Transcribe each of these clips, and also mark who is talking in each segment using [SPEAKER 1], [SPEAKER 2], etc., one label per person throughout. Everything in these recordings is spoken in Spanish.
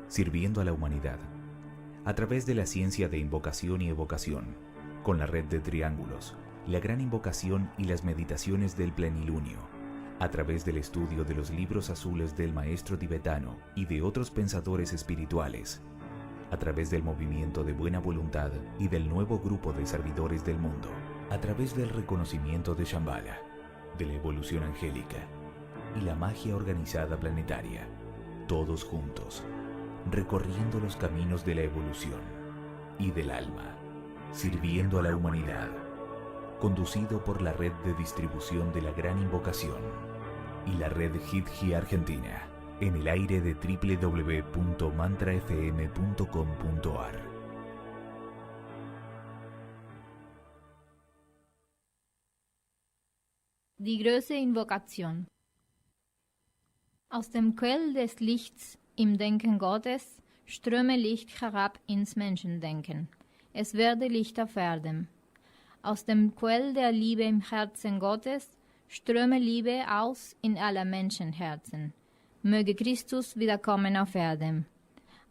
[SPEAKER 1] sirviendo a la humanidad, a través de la ciencia de invocación y evocación, con la red de triángulos, la gran invocación y las meditaciones del plenilunio, a través del estudio de los libros azules del maestro tibetano y de otros pensadores espirituales, a través del movimiento de buena voluntad y del nuevo grupo de servidores del mundo, a través del reconocimiento de Shambhala, de la evolución angélica y la magia organizada planetaria, todos juntos, recorriendo los caminos de la evolución y del alma, sirviendo a la humanidad, conducido por la red de distribución de la Gran Invocación y la red Hidji Argentina, en el aire de www.mantrafm.com.ar.
[SPEAKER 2] Die große Invokation. Aus dem Quell des Lichts im Denken Gottes ströme Licht herab ins Menschendenken. Es werde Licht auf Erden. Aus dem Quell der Liebe im Herzen Gottes ströme Liebe aus in aller Menschenherzen. Möge Christus wiederkommen auf Erden.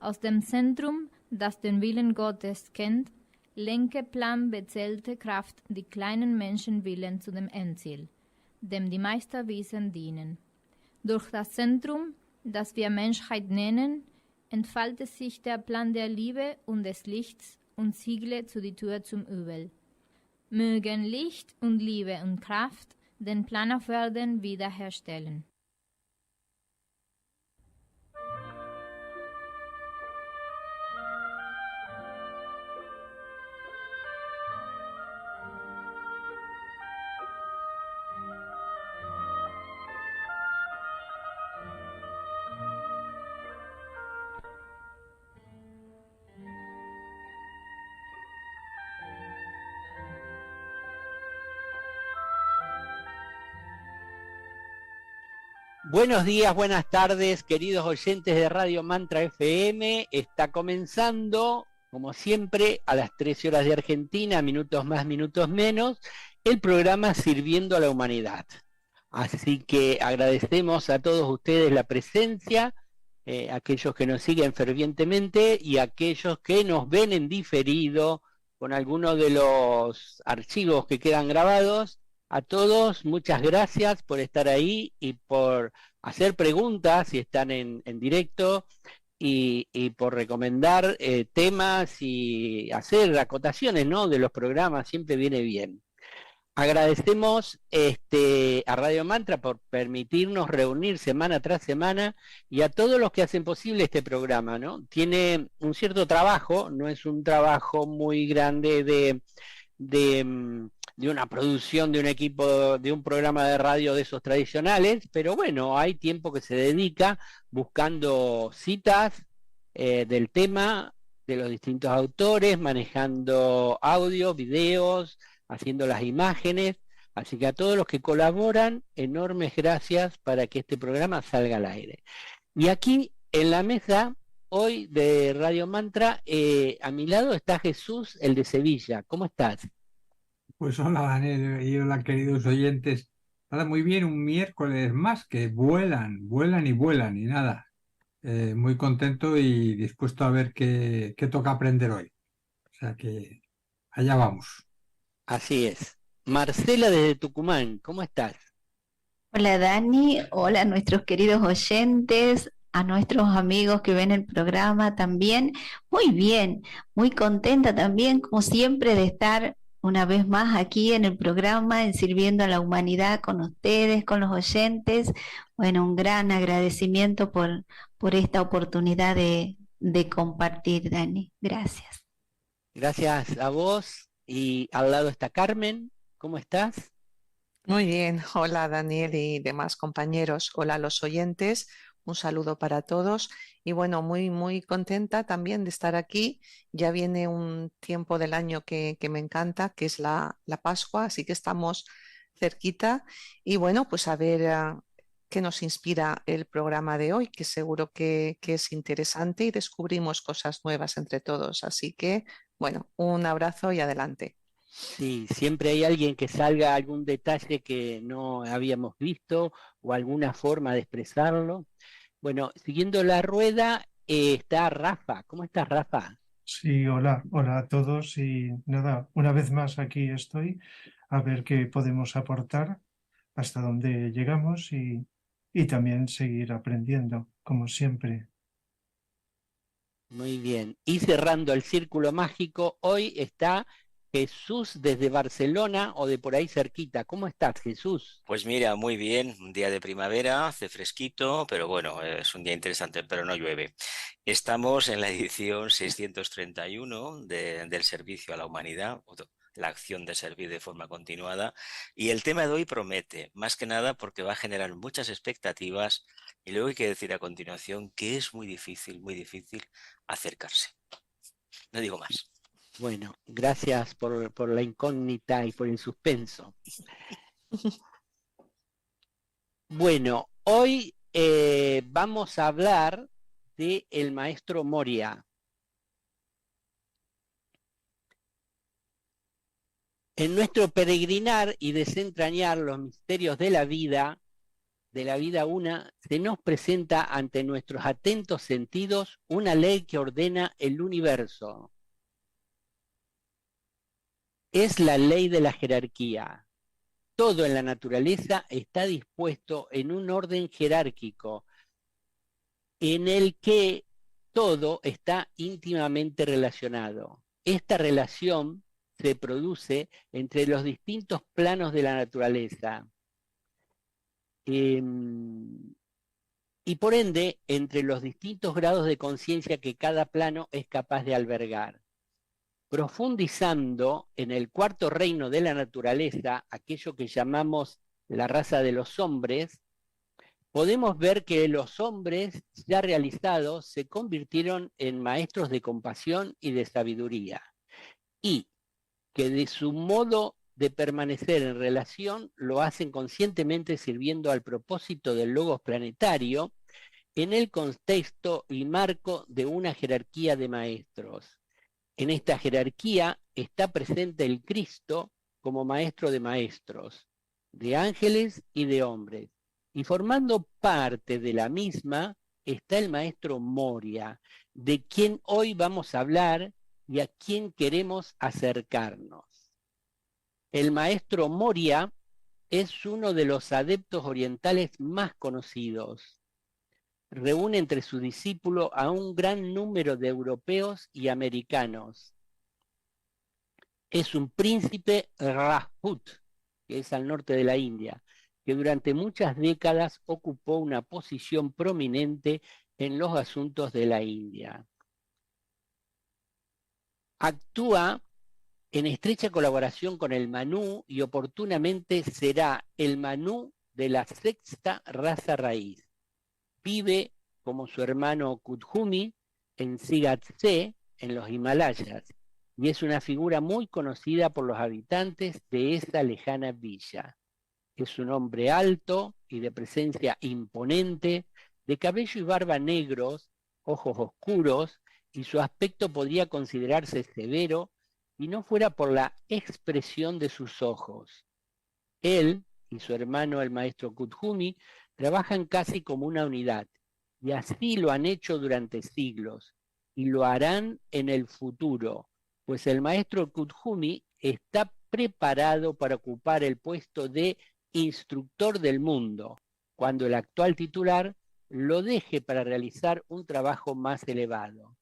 [SPEAKER 2] Aus dem Zentrum, das den Willen Gottes kennt, lenke planbezählte Kraft die kleinen Menschenwillen zu dem Endziel, dem die Meisterwesen dienen. Durch das Zentrum, das wir Menschheit nennen, entfaltet sich der Plan der Liebe und des Lichts und siegle zu die Tür zum Übel. Mögen Licht und Liebe und Kraft den Plan auf Erden wiederherstellen.
[SPEAKER 3] Buenos días, buenas tardes, queridos oyentes de Radio Mantra FM. Está comenzando, como siempre, a las 13 horas de Argentina, minutos más, minutos menos, el programa Sirviendo a la Humanidad. Así que agradecemos a todos ustedes la presencia, aquellos que nos siguen fervientemente y aquellos que nos ven en diferido con algunos de los archivos que quedan grabados. A todos, muchas gracias por estar ahí y por hacer preguntas si están en directo y por recomendar temas y hacer acotaciones, ¿no?, de los programas, siempre viene bien. Agradecemos a Radio Mantra por permitirnos reunir semana tras semana y a todos los que hacen posible este programa, ¿no? Tiene un cierto trabajo, no es un trabajo muy grande de una producción de un equipo, de un programa de radio de esos tradicionales, pero bueno, hay tiempo que se dedica buscando citas del tema, de los distintos autores, manejando audio, videos, haciendo las imágenes, así que a todos los que colaboran, enormes gracias para que este programa salga al aire. Y aquí en la mesa hoy de Radio Mantra, a mi lado está Jesús, el de Sevilla. ¿Cómo estás?
[SPEAKER 4] Pues hola Daniel y hola queridos oyentes. Nada, muy bien, un miércoles más que vuelan y nada. Muy contento y dispuesto a ver qué toca aprender hoy. O sea que allá vamos.
[SPEAKER 3] Así es. Marcela desde Tucumán, ¿cómo estás?
[SPEAKER 5] Hola Dani, hola a nuestros queridos oyentes, a nuestros amigos que ven el programa también. Muy bien, muy contenta también, como siempre, de estar una vez más aquí en el programa, en Sirviendo a la Humanidad con ustedes, con los oyentes. Bueno, un gran agradecimiento por esta oportunidad de compartir, Dani. Gracias.
[SPEAKER 3] Gracias a vos. Y al lado está Carmen. ¿Cómo estás?
[SPEAKER 6] Muy bien. Hola Daniel y demás compañeros. Hola a los oyentes. Un saludo para todos y bueno, muy contenta también de estar aquí. Ya viene un tiempo del año que me encanta, que es la Pascua, así que estamos cerquita y bueno, pues a ver qué nos inspira el programa de hoy, que seguro que es interesante y descubrimos cosas nuevas entre todos. Así que bueno, un abrazo y adelante.
[SPEAKER 3] Sí, siempre hay alguien que salga algún detalle que no habíamos visto o alguna forma de expresarlo. Bueno, siguiendo la rueda, está Rafa. ¿Cómo estás, Rafa?
[SPEAKER 7] Sí, hola a todos y nada, una vez más aquí estoy a ver qué podemos aportar, hasta dónde llegamos y también seguir aprendiendo, como siempre.
[SPEAKER 3] Muy bien. Y cerrando el círculo mágico, hoy está Jesús desde Barcelona o de por ahí cerquita. ¿Cómo estás, Jesús?
[SPEAKER 8] Pues mira, muy bien, un día de primavera, hace fresquito, pero bueno, es un día interesante, pero no llueve. Estamos en la edición 631 del Servicio a la Humanidad, la acción de servir de forma continuada, y el tema de hoy promete, más que nada porque va a generar muchas expectativas y luego hay que decir a continuación que es muy difícil acercarse. No digo más.
[SPEAKER 3] Bueno, gracias por la incógnita y por el suspenso. Bueno, hoy vamos a hablar de el maestro Moria. En nuestro peregrinar y desentrañar los misterios de la vida una, se nos presenta ante nuestros atentos sentidos una ley que ordena el universo. Es la ley de la jerarquía. Todo en la naturaleza está dispuesto en un orden jerárquico, en el que todo está íntimamente relacionado. Esta relación se produce entre los distintos planos de la naturaleza y por ende entre los distintos grados de conciencia que cada plano es capaz de albergar. Profundizando en el cuarto reino de la naturaleza, aquello que llamamos la raza de los hombres, podemos ver que los hombres ya realizados se convirtieron en maestros de compasión y de sabiduría, y que de su modo de permanecer en relación lo hacen conscientemente sirviendo al propósito del logos planetario en el contexto y marco de una jerarquía de maestros. En esta jerarquía está presente el Cristo como maestro de maestros, de ángeles y de hombres. Y formando parte de la misma está el maestro Moria, de quien hoy vamos a hablar y a quien queremos acercarnos. El maestro Moria es uno de los adeptos orientales más conocidos. Reúne entre sus discípulos a un gran número de europeos y americanos. Es un príncipe Rajput, que es al norte de la India, que durante muchas décadas ocupó una posición prominente en los asuntos de la India. Actúa en estrecha colaboración con el Manú y oportunamente será el Manú de la sexta raza raíz. Vive como su hermano Kuthumi en Sigatse, en los Himalayas, y es una figura muy conocida por los habitantes de esa lejana villa. Es un hombre alto y de presencia imponente, de cabello y barba negros, ojos oscuros, y su aspecto podría considerarse severo y no fuera por la expresión de sus ojos. Él y su hermano el maestro Kuthumi trabajan casi como una unidad, y así lo han hecho durante siglos, y lo harán en el futuro, pues el maestro Kuthumi está preparado para ocupar el puesto de instructor del mundo, cuando el actual titular lo deje para realizar un trabajo más elevado.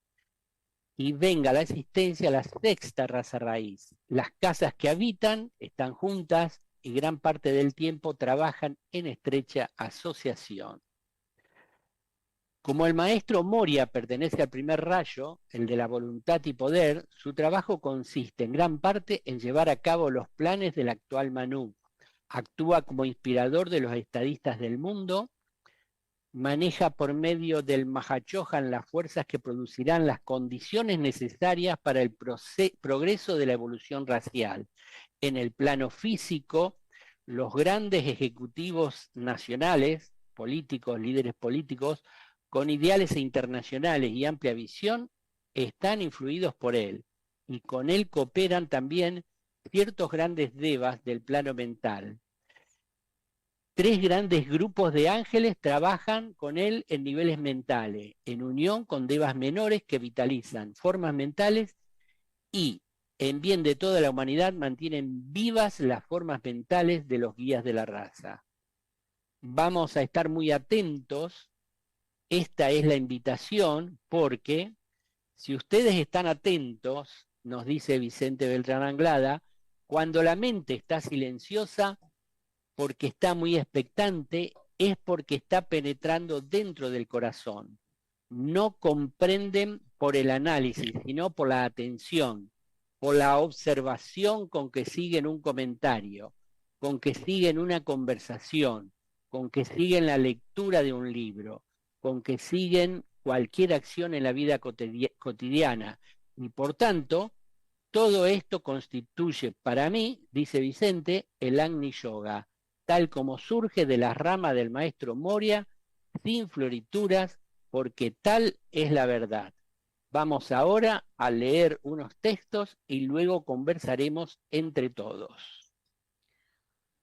[SPEAKER 3] Y venga a la existencia la sexta raza raíz. Las casas que habitan están juntas y gran parte del tiempo trabajan en estrecha asociación. Como el maestro Moria pertenece al primer rayo, el de la voluntad y poder, su trabajo consiste en gran parte en llevar a cabo los planes del actual Manú. Actúa como inspirador de los estadistas del mundo, maneja por medio del Mahachohan las fuerzas que producirán las condiciones necesarias para el progreso de la evolución racial. En el plano físico, los grandes ejecutivos nacionales, políticos, líderes políticos, con ideales internacionales y amplia visión, están influidos por él, y con él cooperan también ciertos grandes devas del plano mental. 3 grandes grupos de ángeles trabajan con él en niveles mentales, en unión con devas menores que vitalizan formas mentales y, en bien de toda la humanidad, mantienen vivas las formas mentales de los guías de la raza. Vamos a estar muy atentos. Esta es la invitación, porque si ustedes están atentos, nos dice Vicente Beltrán Anglada, cuando la mente está silenciosa, porque está muy expectante, es porque está penetrando dentro del corazón. No comprenden por el análisis, sino por la atención, por la observación con que siguen un comentario, con que siguen una conversación, con que siguen la lectura de un libro, con que siguen cualquier acción en la vida cotidiana. Y por tanto, todo esto constituye para mí, dice Vicente, el Agni Yoga, tal como surge de la rama del maestro Moria, sin florituras, porque tal es la verdad. Vamos ahora a leer unos textos y luego conversaremos entre todos.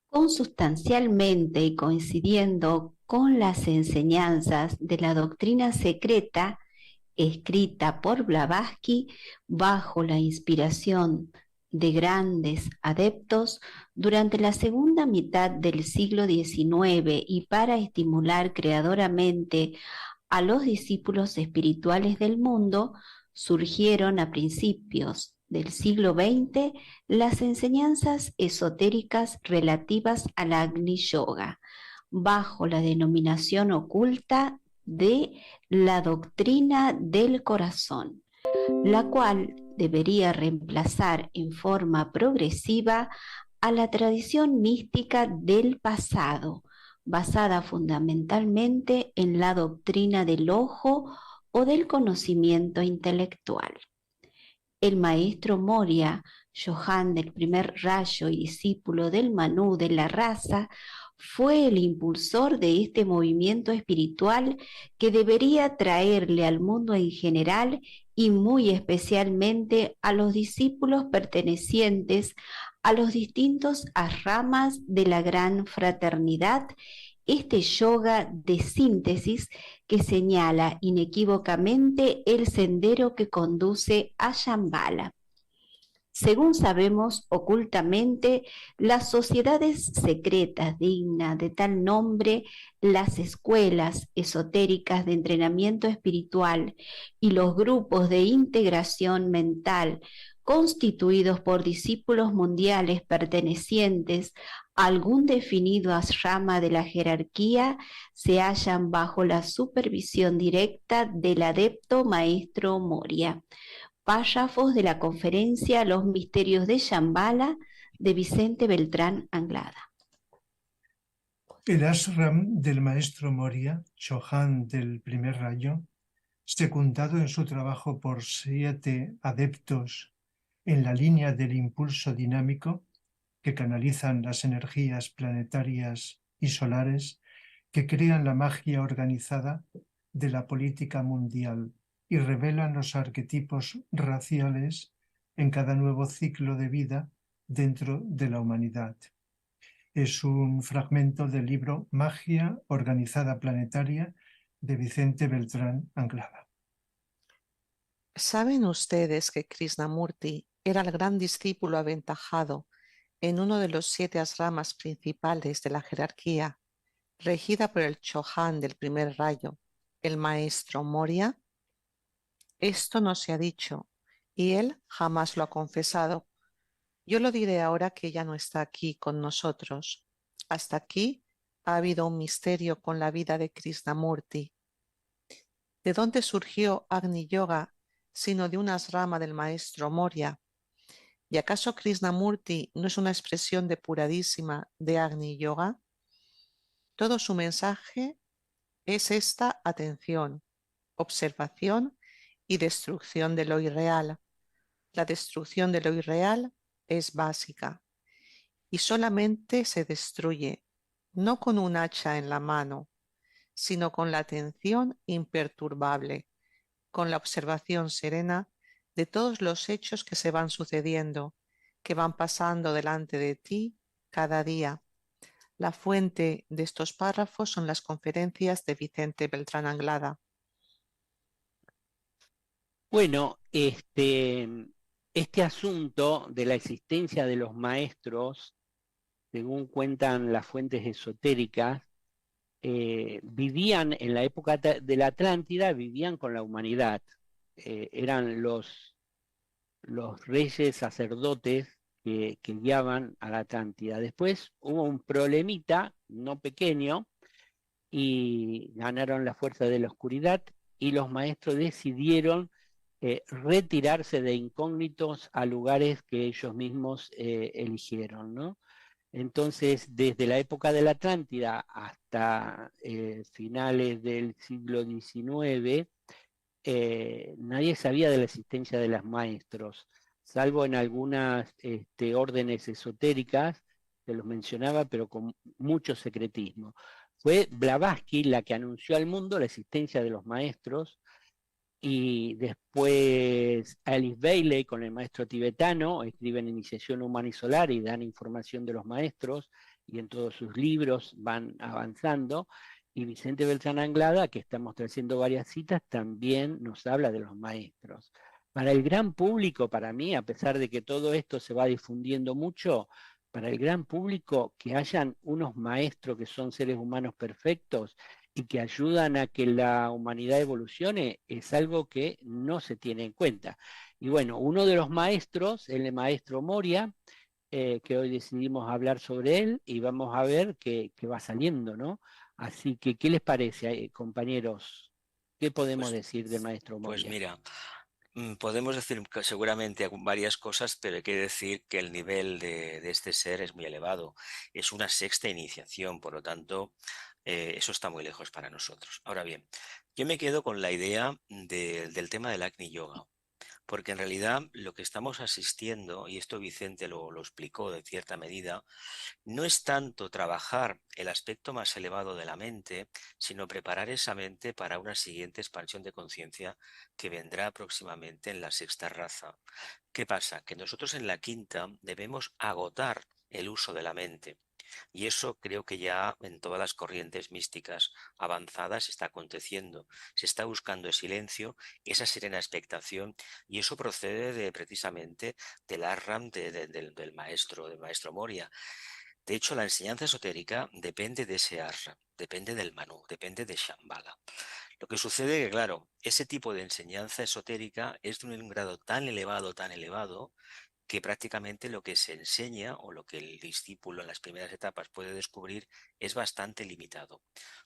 [SPEAKER 5] Consustancialmente y coincidiendo con las enseñanzas de la doctrina secreta escrita por Blavatsky bajo la inspiración de grandes adeptos durante la segunda mitad del siglo XIX y para estimular creadoramente a los discípulos espirituales del mundo, surgieron a principios del siglo XX las enseñanzas esotéricas relativas al Agni Yoga, bajo la denominación oculta de la doctrina del corazón, la cual debería reemplazar en forma progresiva a la tradición mística del pasado, basada fundamentalmente en la doctrina del ojo o del conocimiento intelectual. El maestro Moria, Johann del primer rayo y discípulo del Manú de la raza, fue el impulsor de este movimiento espiritual que debería traerle al mundo en general y muy especialmente a los discípulos pertenecientes a los distintos ramas de la gran fraternidad, este yoga de síntesis que señala inequívocamente el sendero que conduce a Shambhala. Según sabemos ocultamente, las sociedades secretas dignas de tal nombre, las escuelas esotéricas de entrenamiento espiritual y los grupos de integración mental constituidos por discípulos mundiales pertenecientes a algún definido ashrama de la jerarquía, se hallan bajo la supervisión directa del adepto maestro Moria. Párrafos de la conferencia Los misterios de Shambhala de Vicente Beltrán Anglada.
[SPEAKER 7] El ashram del maestro Moria, Johann del primer rayo, secundado en su trabajo por 7 adeptos en la línea del impulso dinámico que canalizan las energías planetarias y solares que crean la magia organizada de la política mundial y revelan los arquetipos raciales en cada nuevo ciclo de vida dentro de la humanidad. Es un fragmento del libro Magia Organizada Planetaria de Vicente Beltrán Anglada.
[SPEAKER 6] ¿Saben ustedes que Krishnamurti era el gran discípulo aventajado en uno de los 7 asramas principales de la jerarquía, regida por el Johann del primer rayo, el maestro Moria? Esto no se ha dicho, y él jamás lo ha confesado. Yo lo diré ahora que ya no está aquí con nosotros. Hasta aquí ha habido un misterio con la vida de Krishnamurti. ¿De dónde surgió Agni Yoga, sino de una asrama del maestro Moria? ¿Y acaso Krishnamurti no es una expresión depuradísima de Agni Yoga? Todo su mensaje es esta atención, observación y destrucción de lo irreal. La destrucción de lo irreal es básica y solamente se destruye no con un hacha en la mano, sino con la atención imperturbable, con la observación serena de todos los hechos que se van sucediendo, que van pasando delante de ti cada día. La fuente de estos párrafos son las conferencias de Vicente Beltrán Anglada.
[SPEAKER 3] Bueno, este asunto de la existencia de los maestros, según cuentan las fuentes esotéricas, vivían en la época de la Atlántida, vivían con la humanidad. Eran los reyes sacerdotes que guiaban a la Atlántida. Después hubo un problemita, no pequeño, y ganaron la fuerza de la oscuridad, y los maestros decidieron retirarse de incógnitos a lugares que ellos mismos eligieron, ¿no? Entonces, desde la época de la Atlántida hasta finales del siglo XIX, nadie sabía de la existencia de los maestros, salvo en algunas órdenes esotéricas, se los mencionaba, pero con mucho secretismo. Fue Blavatsky la que anunció al mundo la existencia de los maestros, y después Alice Bailey con el maestro tibetano escriben Iniciación Humana y Solar y dan información de los maestros, y en todos sus libros van avanzando. Y Vicente Beltrán Anglada, que estamos trayendo varias citas, también nos habla de los maestros. Para el gran público, para mí, a pesar de que todo esto se va difundiendo mucho, para el gran público, que hayan unos maestros que son seres humanos perfectos y que ayudan a que la humanidad evolucione, es algo que no se tiene en cuenta. Y bueno, uno de los maestros, el maestro Moria, que hoy decidimos hablar sobre él, y vamos a ver que va saliendo, ¿no? Así que, ¿qué les parece, compañeros? ¿Qué podemos decir del maestro Moria?
[SPEAKER 8] Pues mira, podemos decir seguramente varias cosas, pero hay que decir que el nivel de este ser es muy elevado. Es una sexta iniciación, por lo tanto, eso está muy lejos para nosotros. Ahora bien, yo me quedo con la idea del tema del Agni Yoga, porque en realidad lo que estamos asistiendo, y esto Vicente lo explicó de cierta medida, no es tanto trabajar el aspecto más elevado de la mente, sino preparar esa mente para una siguiente expansión de conciencia que vendrá próximamente en la sexta raza. ¿Qué pasa? Que nosotros en la quinta debemos agotar el uso de la mente. Y eso creo que ya en todas las corrientes místicas avanzadas está aconteciendo. Se está buscando el silencio, esa serena expectación, y eso procede precisamente del ashram del maestro Moria. De hecho, la enseñanza esotérica depende de ese ashram, depende del Manu, depende de Shambhala. Lo que sucede es que, claro, ese tipo de enseñanza esotérica es de un grado tan elevado, que prácticamente lo que se enseña o lo que el discípulo en las primeras etapas puede descubrir es bastante limitado.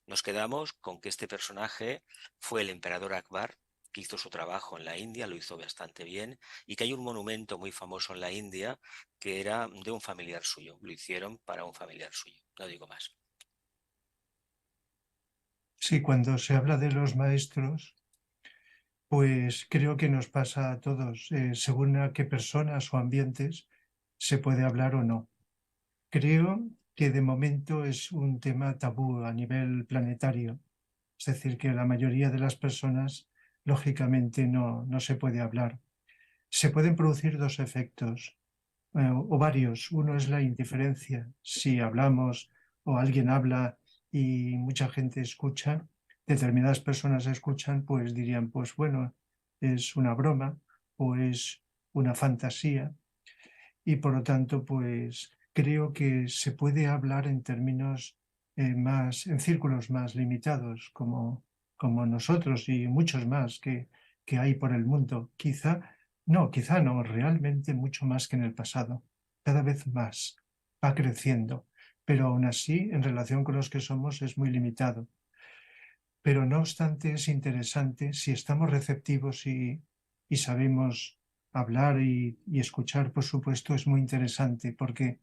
[SPEAKER 8] Nos quedamos con que este personaje fue el emperador Akbar, que hizo su trabajo en la India, lo hizo bastante bien, y que hay un monumento muy famoso en la India que era de un familiar suyo, lo hicieron para un familiar suyo, no digo más.
[SPEAKER 7] Sí, cuando se habla de los maestros, pues creo que nos pasa a todos, según a qué personas o ambientes se puede hablar o no. Creo que de momento es un tema tabú a nivel planetario, es decir, que la mayoría de las personas, lógicamente, no se puede hablar. Se pueden producir dos efectos, o varios. Uno es la indiferencia. Si hablamos o alguien habla y mucha gente escucha, determinadas personas escuchan, pues dirían, pues bueno, es una broma o es una fantasía. Y por lo tanto, pues creo que se puede hablar en términos más, en círculos más limitados, como nosotros y muchos más que hay por el mundo. Quizá no, realmente mucho más que en el pasado. Cada vez más, va creciendo, pero aún así, en relación con los que somos, es muy limitado. Pero no obstante, es interesante si estamos receptivos y sabemos hablar y escuchar, por supuesto, es muy interesante porque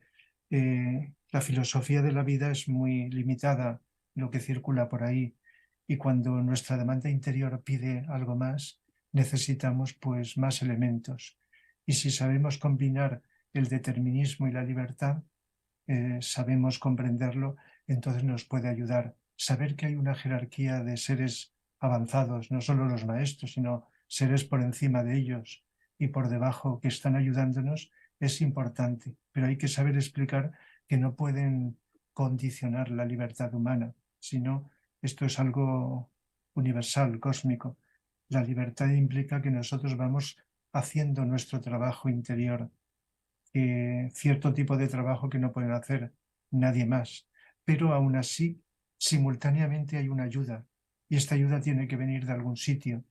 [SPEAKER 7] la filosofía de la vida es muy limitada, lo que circula por ahí, y cuando nuestra demanda interior pide algo más, necesitamos pues más elementos. Y si sabemos combinar el determinismo y la libertad, sabemos comprenderlo, entonces nos puede ayudar. Saber que hay una jerarquía de seres avanzados, no solo los maestros, sino seres por encima de ellos y por debajo que están ayudándonos, es importante, pero hay que saber explicar que no pueden condicionar la libertad humana, sino esto es algo universal, cósmico. La libertad implica que nosotros vamos haciendo nuestro trabajo interior, cierto tipo de trabajo que no pueden hacer nadie más, pero aún así, simultáneamente hay una ayuda, y esta ayuda tiene que venir de algún sitio.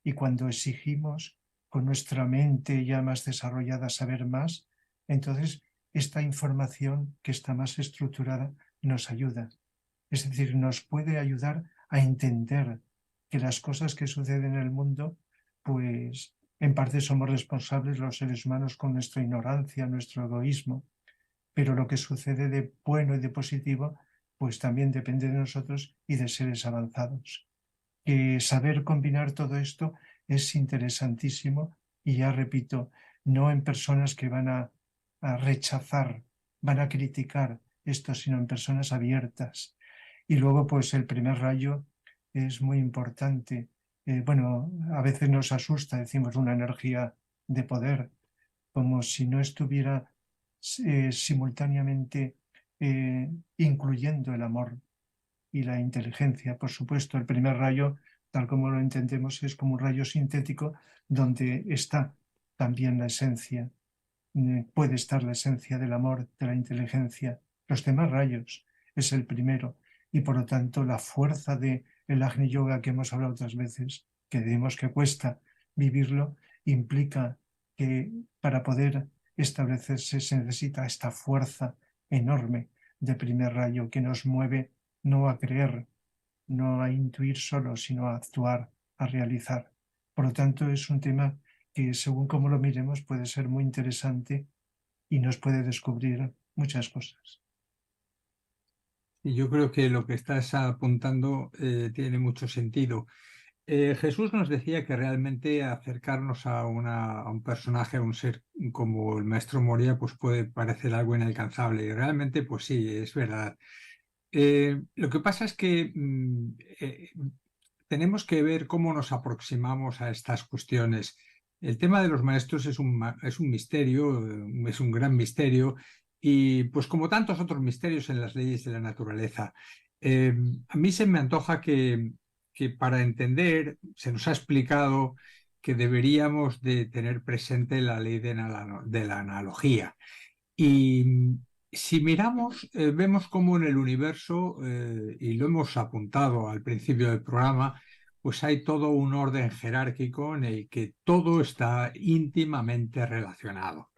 [SPEAKER 7] Y cuando exigimos con nuestra mente ya más desarrollada saber más, entonces esta información que está más estructurada nos ayuda. Es decir, nos puede ayudar a entender que las cosas que suceden en el mundo, pues en parte somos responsables los seres humanos con nuestra ignorancia, nuestro egoísmo, pero lo que sucede de bueno y de positivo, pues también depende de nosotros y de seres avanzados. Saber combinar todo esto es interesantísimo y ya repito, no en personas que van a rechazar, van a criticar esto, sino en personas abiertas. Y luego pues el primer rayo es muy importante. Bueno, a veces nos asusta, decimos una energía de poder, como si no estuviera simultáneamente incluyendo el amor y la inteligencia. Por supuesto, el primer rayo, tal como lo entendemos, es como un rayo sintético donde está también la esencia, puede estar la esencia del amor, de la inteligencia. Los demás rayos es el primero y por lo tanto la fuerza del Agni Yoga que hemos hablado otras veces, que vemos que cuesta vivirlo, implica que para poder establecerse se necesita esta fuerza enorme de primer rayo que nos mueve no a creer, no a intuir solo, sino a actuar, a realizar. Por lo tanto, es un tema que según cómo lo miremos puede ser muy interesante y nos puede descubrir muchas cosas.
[SPEAKER 4] Y yo creo que lo que estás apuntando tiene mucho sentido. Jesús nos decía que realmente acercarnos a un personaje, a un ser como el maestro Moria, pues puede parecer algo inalcanzable. Y realmente, pues sí, es verdad. Lo que pasa es que tenemos que ver cómo nos aproximamos a estas cuestiones. El tema de los maestros es un misterio, es un gran misterio, y pues como tantos otros misterios en las leyes de la naturaleza, a mí se me antoja que para entender, se nos ha explicado que deberíamos de tener presente la ley de la analogía. Y si miramos, vemos cómo en el universo, y lo hemos apuntado al principio del programa, pues hay todo un orden jerárquico en el que todo está íntimamente relacionado.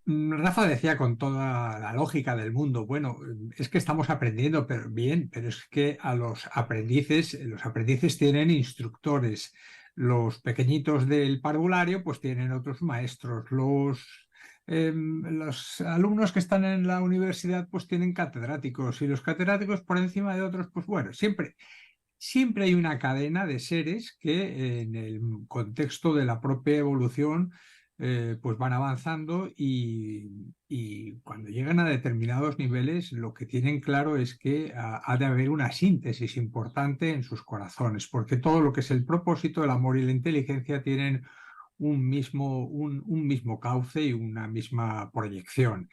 [SPEAKER 4] Rafa decía con toda la lógica del mundo, bueno, es que estamos aprendiendo pero bien, pero es que a los aprendices tienen instructores, los pequeñitos del parvulario pues tienen otros maestros, los alumnos que están en la universidad pues tienen catedráticos y los catedráticos por encima de otros, pues bueno, siempre hay una cadena de seres que en el contexto de la propia evolución pues van avanzando y cuando llegan a determinados niveles lo que tienen claro es que ha de haber una síntesis importante en sus corazones, porque todo lo que es el propósito, el amor y la inteligencia tienen un mismo cauce y una misma proyección.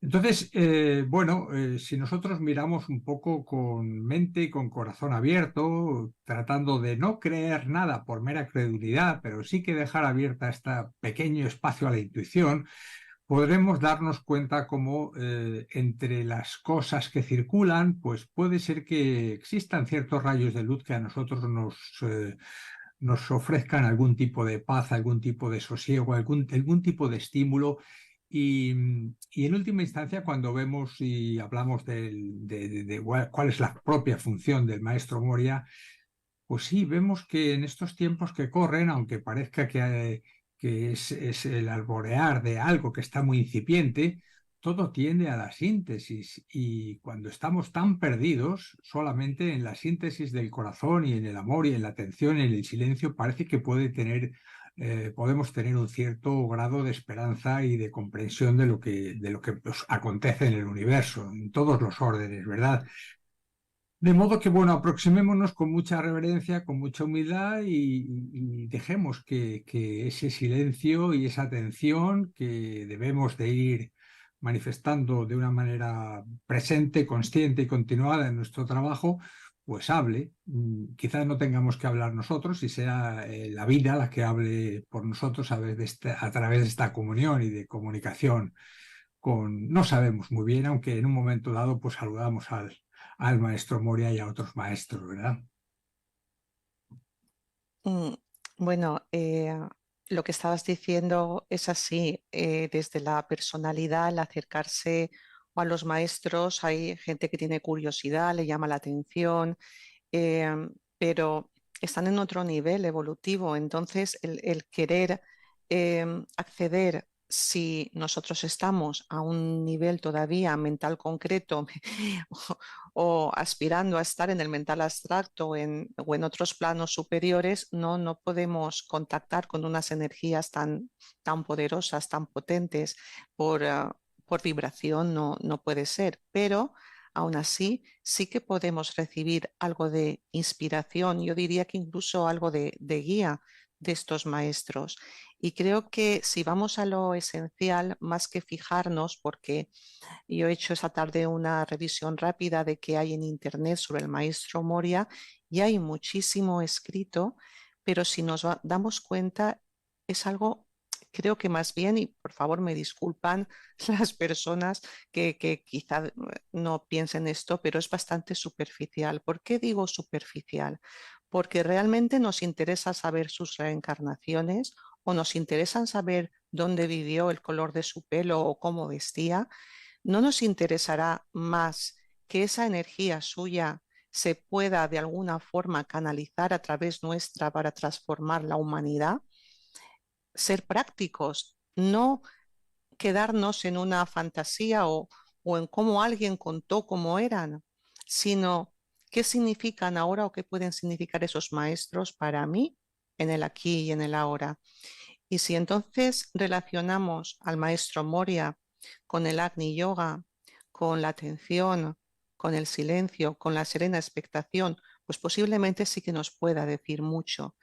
[SPEAKER 4] Entonces, si nosotros miramos un poco con mente y con corazón abierto, tratando de no creer nada por mera credulidad, pero sí que dejar abierta este pequeño espacio a la intuición, podremos darnos cuenta cómo entre las cosas que circulan, pues puede ser que existan ciertos rayos de luz que a nosotros nos ofrezcan algún tipo de paz, algún tipo de sosiego, algún tipo de estímulo. Y en última instancia, cuando vemos y hablamos de cuál es la propia función del maestro Moria, pues sí, vemos que en estos tiempos que corren, aunque parezca que es el alborear de algo que está muy incipiente, todo tiende a la síntesis. Y cuando estamos tan perdidos, solamente en la síntesis del corazón y en el amor y en la atención y en el silencio, parece que podemos tener un cierto grado de esperanza y de comprensión de lo que pues, acontece en el universo, en todos los órdenes, ¿verdad? De modo que, bueno, aproximémonos con mucha reverencia, con mucha humildad y dejemos que ese silencio y esa atención que debemos de ir manifestando de una manera presente, consciente y continuada en nuestro trabajo, pues hable. Quizás no tengamos que hablar nosotros y sea la vida la que hable por nosotros a través de esta comunión y de comunicación no sabemos muy bien, aunque en un momento dado pues saludamos al maestro Moria y a otros maestros, ¿verdad?
[SPEAKER 6] Mm, Bueno, lo que estabas diciendo es así, desde la personalidad, el acercarse a los maestros, hay gente que tiene curiosidad, le llama la atención, pero están en otro nivel evolutivo, entonces el querer acceder, si nosotros estamos a un nivel todavía mental concreto o aspirando a estar en el mental abstracto o en otros planos superiores, no podemos contactar con unas energías tan poderosas, tan potentes por vibración, no puede ser, pero aún así sí que podemos recibir algo de inspiración, yo diría que incluso algo de guía de estos maestros. Y creo que si vamos a lo esencial, más que fijarnos, porque yo he hecho esta tarde una revisión rápida de qué hay en Internet sobre el maestro Moria y hay muchísimo escrito, pero si damos cuenta, es algo, creo que más bien, y por favor me disculpan las personas que quizá no piensen esto, pero es bastante superficial. ¿Por qué digo superficial? Porque realmente nos interesa saber sus reencarnaciones o nos interesan saber dónde vivió, el color de su pelo o cómo vestía. ¿No nos interesará más que esa energía suya se pueda de alguna forma canalizar a través nuestra para transformar la humanidad? Ser prácticos, no quedarnos en una fantasía o en cómo alguien contó cómo eran, sino qué significan ahora o qué pueden significar esos maestros para mí en el aquí y en el ahora. Y si entonces relacionamos al maestro Moria con el Agni Yoga, con la atención, con el silencio, con la serena expectación, pues posiblemente sí que nos pueda decir mucho.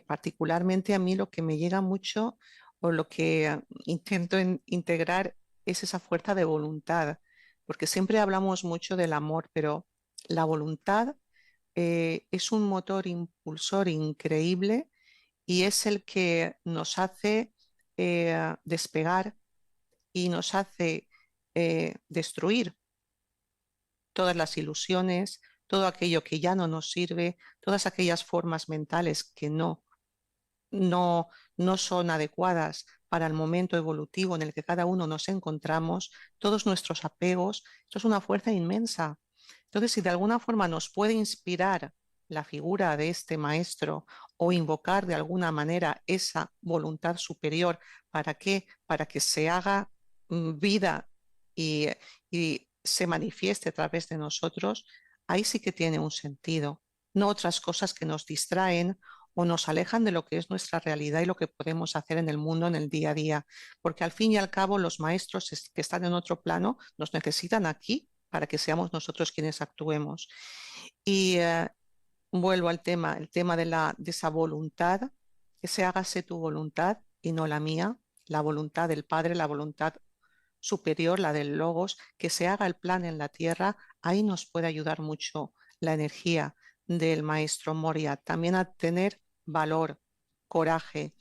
[SPEAKER 6] Particularmente a mí lo que me llega mucho o lo que intento integrar es esa fuerza de voluntad, porque siempre hablamos mucho del amor, pero la voluntad es un motor impulsor increíble y es el que nos hace despegar y nos hace destruir todas las ilusiones, todo aquello que ya no nos sirve, todas aquellas formas mentales que no, no son adecuadas para el momento evolutivo en el que cada uno nos encontramos, todos nuestros apegos. Esto es una fuerza inmensa. Entonces, si de alguna forma nos puede inspirar la figura de este maestro o invocar de alguna manera esa voluntad superior, ¿para qué? Para que se haga vida y se manifieste a través de nosotros, ahí sí que tiene un sentido, no otras cosas que nos distraen o nos alejan de lo que es nuestra realidad y lo que podemos hacer en el mundo en el día a día, porque al fin y al cabo los maestros que están en otro plano nos necesitan aquí para que seamos nosotros quienes actuemos. Y vuelvo al tema, el tema de esa voluntad, que se hágase tu voluntad y no la mía, la voluntad del Padre, la voluntad superior, la del Logos, que se haga el plan en la tierra, ahí nos puede ayudar mucho la energía del maestro Moria, también a tener valor, coraje,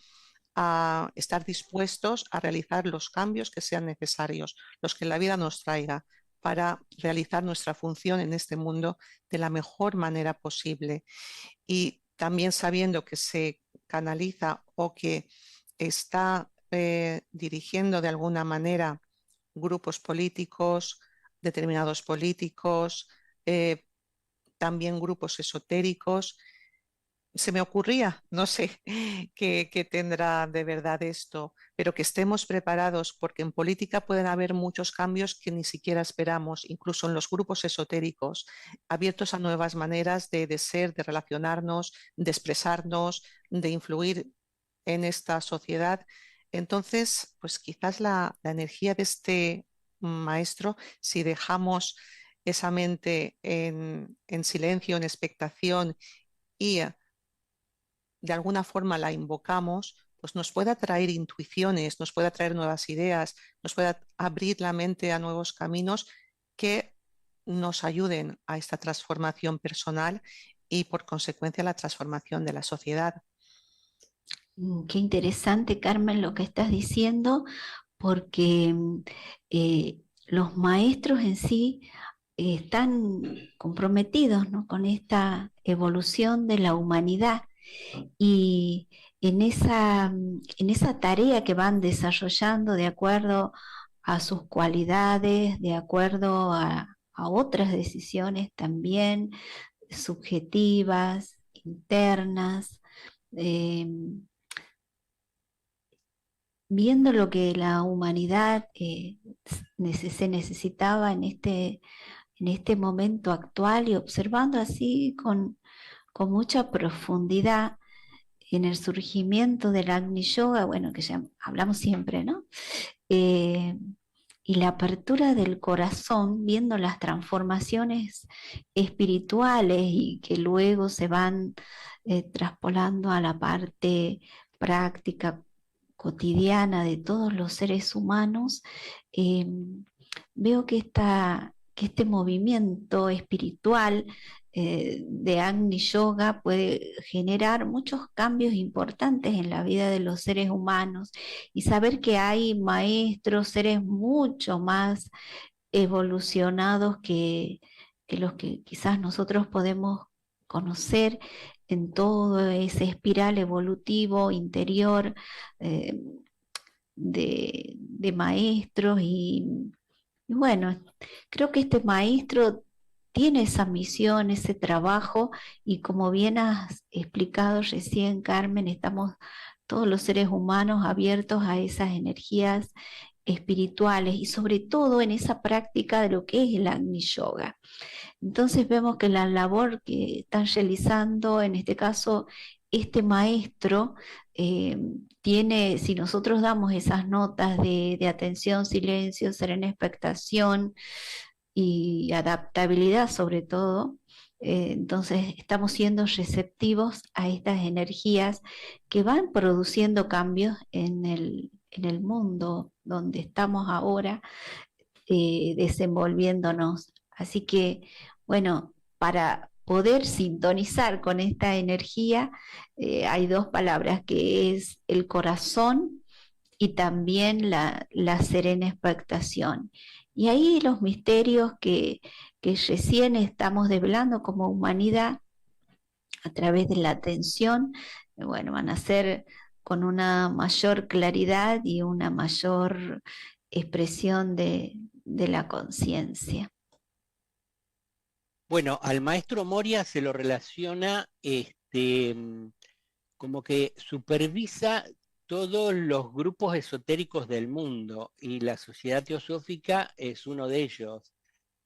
[SPEAKER 6] a estar dispuestos a realizar los cambios que sean necesarios, los que la vida nos traiga para realizar nuestra función en este mundo de la mejor manera posible. Y también sabiendo que se canaliza o que está dirigiendo de alguna manera grupos políticos, determinados políticos, también grupos esotéricos. Se me ocurría, no sé qué tendrá de verdad esto, pero que estemos preparados porque en política pueden haber muchos cambios que ni siquiera esperamos, incluso en los grupos esotéricos, abiertos a nuevas maneras de ser, de relacionarnos, de expresarnos, de influir en esta sociedad. Entonces, pues quizás la energía de este maestro, si dejamos esa mente en silencio, en expectación y de alguna forma la invocamos, pues nos pueda traer intuiciones, nos pueda traer nuevas ideas, nos pueda abrir la mente a nuevos caminos que nos ayuden a esta transformación personal y por consecuencia a la transformación de la sociedad.
[SPEAKER 5] Qué interesante, Carmen, lo que estás diciendo, porque los maestros en sí están comprometidos, ¿no?, con esta evolución de la humanidad, y en esa tarea que van desarrollando de acuerdo a sus cualidades, de acuerdo a otras decisiones también subjetivas, internas, eh, viendo lo que la humanidad se necesitaba en este momento actual, y observando así con mucha profundidad en el surgimiento del Agni Yoga, bueno, que ya hablamos siempre, ¿no? Y la apertura del corazón, viendo las transformaciones espirituales y que luego se van traspolando a la parte práctica cotidiana de todos los seres humanos, veo que este movimiento espiritual de Agni Yoga puede generar muchos cambios importantes en la vida de los seres humanos, y saber que hay maestros, seres mucho más evolucionados que los que quizás nosotros podemos conocer en todo ese espiral evolutivo interior eh, de maestros, y bueno, creo que este maestro tiene esa misión, ese trabajo, y como bien has explicado recién, Carmen, estamos todos los seres humanos abiertos a esas energías espirituales, y sobre todo en esa práctica de lo que es el Agni Yoga. Entonces vemos que la labor que están realizando, en este caso, este maestro, tiene, si nosotros damos esas notas de atención, silencio, serena expectación y adaptabilidad sobre todo, entonces estamos siendo receptivos a estas energías que van produciendo cambios en el mundo donde estamos ahora desenvolviéndonos. Así que, bueno, para poder sintonizar con esta energía, hay dos palabras, que es el corazón y también la serena expectación. Y ahí los misterios que recién estamos develando como humanidad a través de la atención, bueno, van a ser con una mayor claridad y una mayor expresión de la conciencia.
[SPEAKER 3] Bueno, al maestro Moria se lo relaciona como que supervisa todos los grupos esotéricos del mundo, y la Sociedad Teosófica es uno de ellos.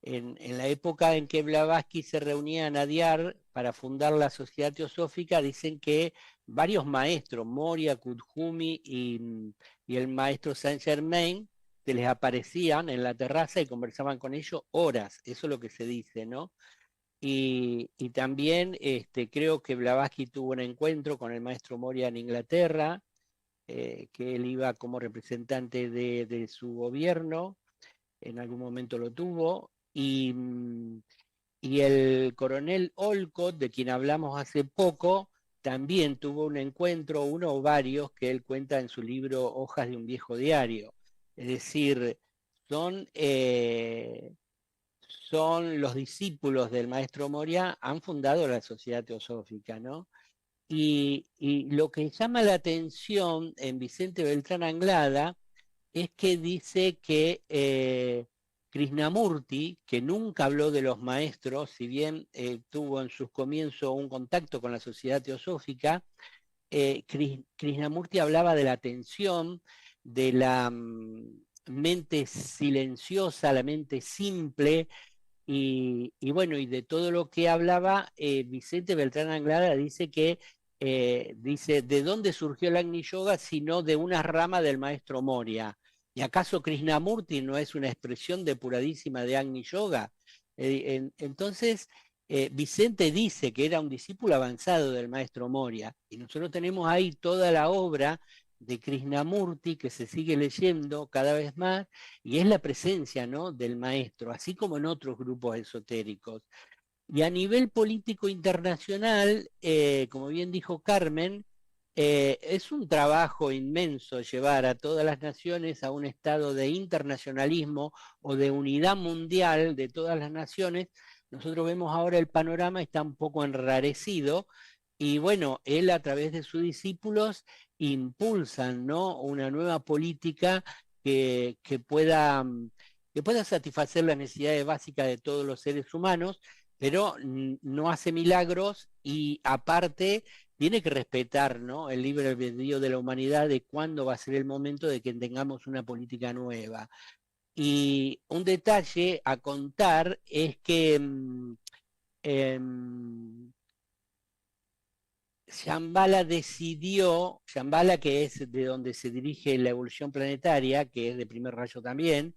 [SPEAKER 3] En la época en que Blavatsky se reunía en Adyar para fundar la Sociedad Teosófica, dicen que varios maestros, Moria, Kuthumi y el maestro Saint Germain, se les aparecían en la terraza y conversaban con ellos horas. Eso es lo que se dice, ¿no? Y también creo que Blavatsky tuvo un encuentro con el maestro Moria en Inglaterra, que él iba como representante de su gobierno, en algún momento lo tuvo, y el coronel Olcott, de quien hablamos hace poco, también tuvo un encuentro, uno o varios, que él cuenta en su libro Hojas de un viejo diario. Es decir, son los discípulos del maestro Moria, han fundado la Sociedad Teosófica, ¿no? Y lo que llama la atención en Vicente Beltrán Anglada es que dice que Krishnamurti, que nunca habló de los maestros, si bien tuvo en sus comienzos un contacto con la Sociedad Teosófica, Krishnamurti hablaba de la atención, de la mente silenciosa, la mente simple, y bueno, y de todo lo que hablaba, Vicente Beltrán Anglada dice que dice, ¿de dónde surgió el Agni Yoga sino de una rama del maestro Moria? ¿Y acaso Krishnamurti no es una expresión depuradísima de Agni Yoga? Entonces, Vicente dice que era un discípulo avanzado del maestro Moria, y nosotros tenemos ahí toda la obra de Krishnamurti que se sigue leyendo cada vez más, y es la presencia, ¿no?, del maestro, así como en otros grupos esotéricos. Y a nivel político internacional, como bien dijo Carmen, es un trabajo inmenso llevar a todas las naciones a un estado de internacionalismo o de unidad mundial de todas las naciones. Nosotros vemos ahora el panorama está un poco enrarecido, y bueno, él a través de sus discípulos impulsan, ¿no?, una nueva política que pueda satisfacer las necesidades básicas de todos los seres humanos, pero no hace milagros, y aparte tiene que respetar, ¿no?, el libre albedrío de la humanidad de cuándo va a ser el momento de que tengamos una política nueva. Y un detalle a contar es que Shambhala, que es de donde se dirige la evolución planetaria, que es de primer rayo también,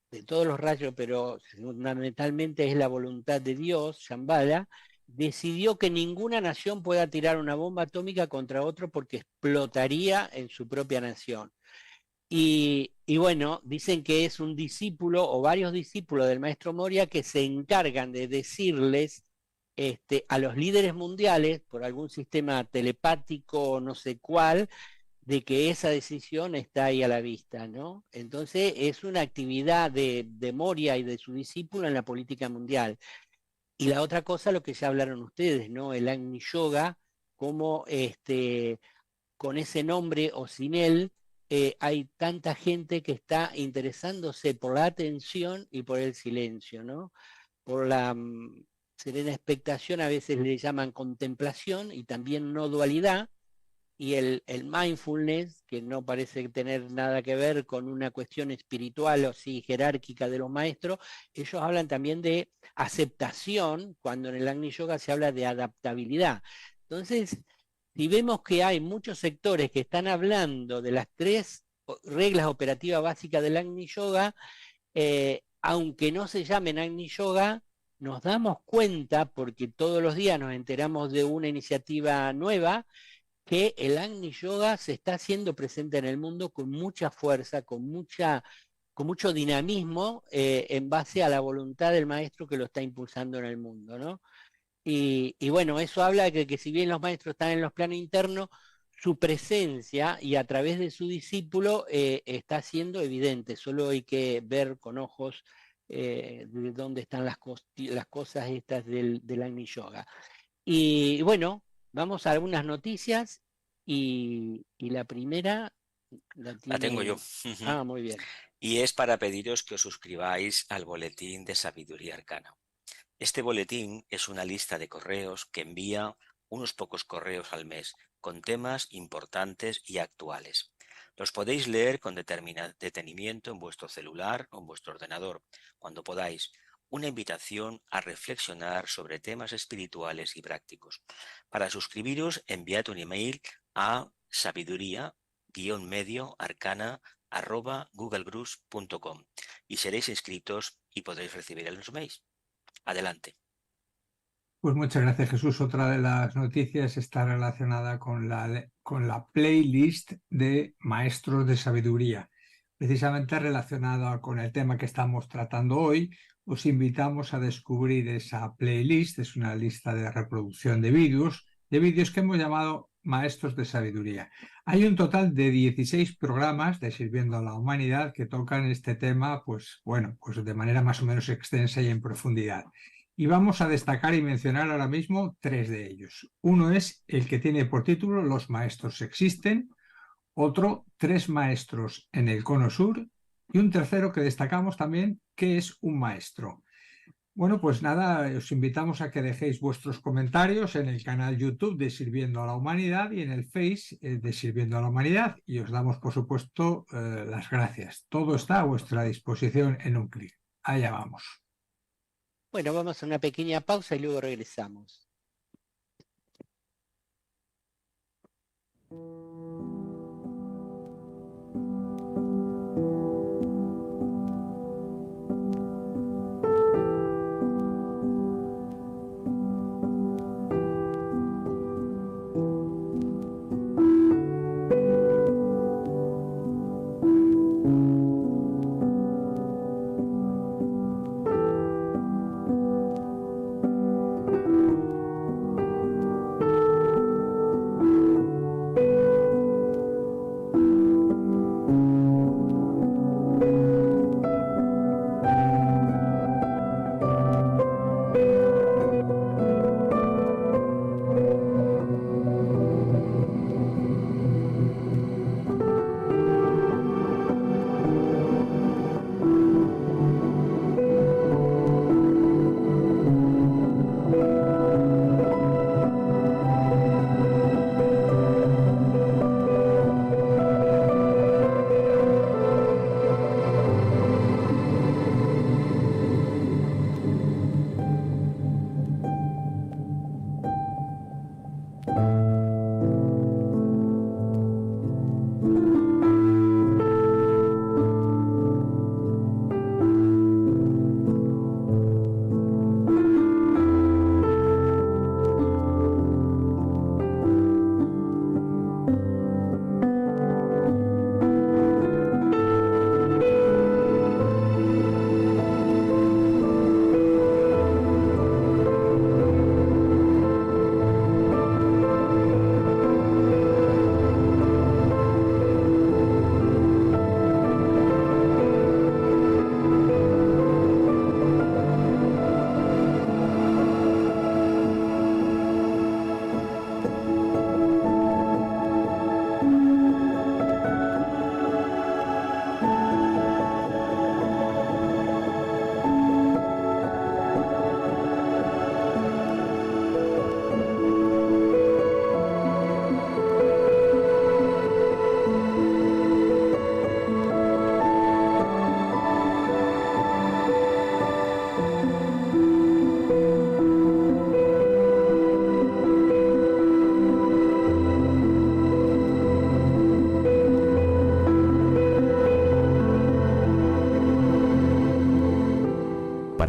[SPEAKER 3] de todos los rayos, pero fundamentalmente es la voluntad de Dios, Shambhala, decidió que ninguna nación pueda tirar una bomba atómica contra otro porque explotaría en su propia nación. Y bueno, dicen que es un discípulo o varios discípulos del maestro Moria que se encargan de decirles a los líderes mundiales, por algún sistema telepático no sé cuál, de que esa decisión está ahí a la vista, ¿no? Entonces es una actividad de Moria y de su discípulo en la política mundial. Y la otra cosa, lo que ya hablaron ustedes, ¿no? El Agni Yoga, como con ese nombre o sin él, hay tanta gente que está interesándose por la atención y por el silencio, ¿no? Por la serena expectación, a veces le llaman contemplación, y también no dualidad, y el mindfulness, que no parece tener nada que ver con una cuestión espiritual o sí jerárquica de los maestros. Ellos hablan también de aceptación, cuando en el Agni Yoga se habla de adaptabilidad. Entonces, si vemos que hay muchos sectores que están hablando de las 3 reglas operativas básicas del Agni Yoga, aunque no se llamen Agni Yoga, nos damos cuenta, porque todos los días nos enteramos de una iniciativa nueva, que el Agni Yoga se está haciendo presente en el mundo con mucha fuerza, con mucho dinamismo, en base a la voluntad del maestro que lo está impulsando en el mundo, ¿no? Y bueno, eso habla de que si bien los maestros están en los planos internos, su presencia y a través de su discípulo está siendo evidente. Solo hay que ver con ojos de dónde están las cosas estas del Agni Yoga. Y bueno, vamos a algunas noticias, y la primera
[SPEAKER 8] La tengo yo.
[SPEAKER 3] Ah, muy bien.
[SPEAKER 8] Y es para pediros que os suscribáis al boletín de Sabiduría Arcana. Este boletín es una lista de correos que envía unos pocos correos al mes con temas importantes y actuales. Los podéis leer con detenimiento en vuestro celular o en vuestro ordenador, cuando podáis. Una invitación a reflexionar sobre temas espirituales y prácticos. Para suscribiros, enviad un email a sabiduría-medio-arcana@googlegroups.com y seréis inscritos y podréis recibir los mails. Adelante.
[SPEAKER 4] Pues muchas gracias, Jesús. Otra de las noticias está relacionada con la playlist de Maestros de Sabiduría. Precisamente relacionada con el tema que estamos tratando hoy, os invitamos a descubrir esa playlist. Es una lista de reproducción de vídeos que hemos llamado Maestros de Sabiduría. Hay un total de 16 programas de Sirviendo a la Humanidad que tocan este tema, pues de manera más o menos extensa y en profundidad. Y vamos a destacar y mencionar ahora mismo 3 de ellos. Uno es el que tiene por título Los maestros existen, otro 3 maestros en el Cono Sur, y un tercero que destacamos también, ¿qué es un maestro? Bueno, pues nada, os invitamos a que dejéis vuestros comentarios en el canal YouTube de Sirviendo a la Humanidad y en el Face de Sirviendo a la Humanidad, y os damos, por supuesto, las gracias. Todo está a vuestra disposición en un clic. Allá vamos.
[SPEAKER 3] Bueno, vamos a una pequeña pausa y luego regresamos.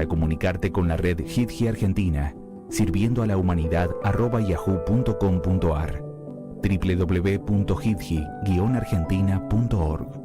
[SPEAKER 1] para comunicarte con la red HIDGI Argentina, sirviendo a la humanidad @yahoo.com.ar, www.hidgi-argentina.org.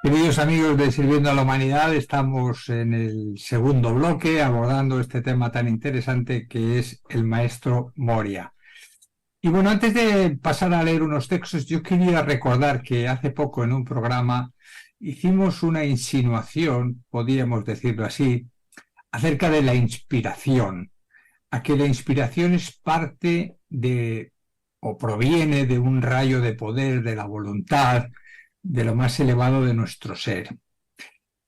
[SPEAKER 4] Queridos amigos de Sirviendo a la Humanidad, estamos en el segundo bloque abordando este tema tan interesante que es el maestro Moria. Y bueno, antes de pasar a leer unos textos, yo quería recordar que hace poco en un programa hicimos una insinuación, podríamos decirlo así, acerca de la inspiración, a que la inspiración es parte de o proviene de un rayo de poder, de la voluntad, de lo más elevado de nuestro ser.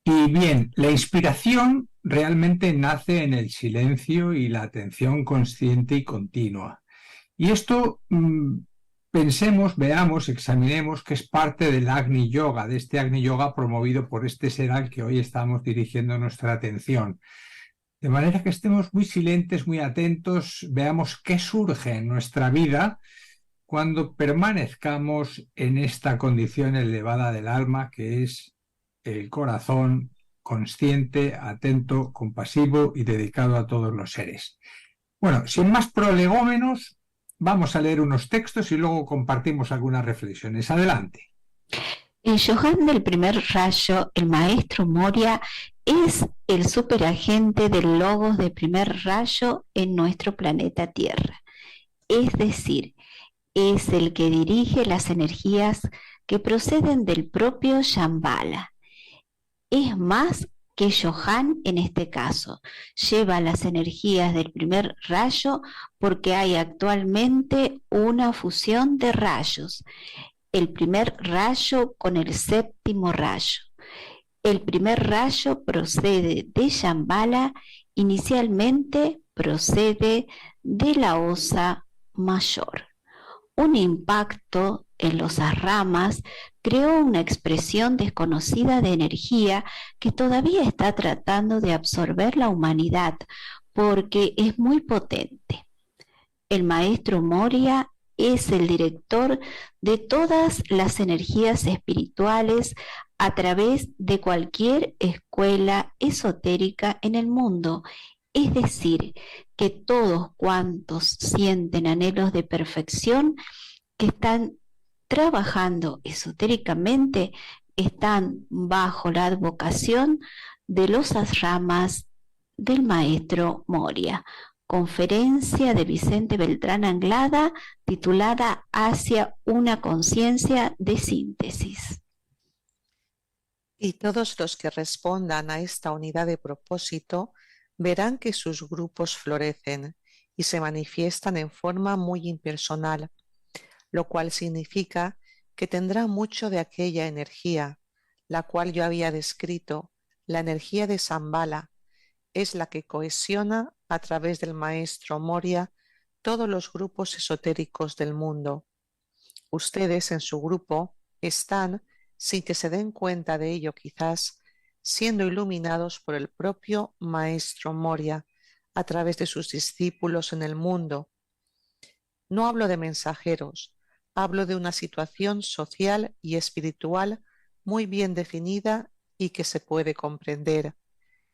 [SPEAKER 4] Y bien, la inspiración realmente nace en el silencio y la atención consciente y continua. Y esto, pensemos, veamos, examinemos que es parte del Agni Yoga, de este Agni Yoga promovido por este ser al que hoy estamos dirigiendo nuestra atención. De manera que estemos muy silentes, muy atentos, veamos qué surge en nuestra vida cuando permanezcamos en esta condición elevada del alma, que es el corazón consciente, atento, compasivo y dedicado a todos los seres. Bueno, sin más prolegómenos, vamos a leer unos textos y luego compartimos algunas reflexiones. Adelante.
[SPEAKER 5] El Johan del primer rayo, el maestro Moria, es el superagente del logos de primer rayo en nuestro planeta Tierra. Es decir, es el que dirige las energías que proceden del propio Shambhala. Es más que Johan en este caso. Lleva las energías del primer rayo porque hay actualmente una fusión de rayos. El primer rayo con el séptimo rayo. El primer rayo procede de Shambhala, inicialmente procede de la Osa Mayor. Un impacto en los ramas creó una expresión desconocida de energía que todavía está tratando de absorber la humanidad porque es muy potente. El maestro Moria es el director de todas las energías espirituales a través de cualquier escuela esotérica en el mundo. Es decir, que todos cuantos sienten anhelos de perfección, que están trabajando esotéricamente, están bajo la advocación de los ashramas del maestro Moria. Conferencia de Vicente Beltrán Anglada, titulada Hacia una conciencia de síntesis.
[SPEAKER 6] Y todos los que respondan a esta unidad de propósito verán que sus grupos florecen y se manifiestan en forma muy impersonal, lo cual significa que tendrá mucho de aquella energía, la cual yo había descrito, la energía de Shambhala, es la que cohesiona a través del maestro Moria todos los grupos esotéricos del mundo. Ustedes en su grupo están, sin que se den cuenta de ello quizás, siendo iluminados por el propio maestro Moria a través de sus discípulos en el mundo. No hablo de mensajeros, hablo de una situación social y espiritual muy bien definida y que se puede comprender,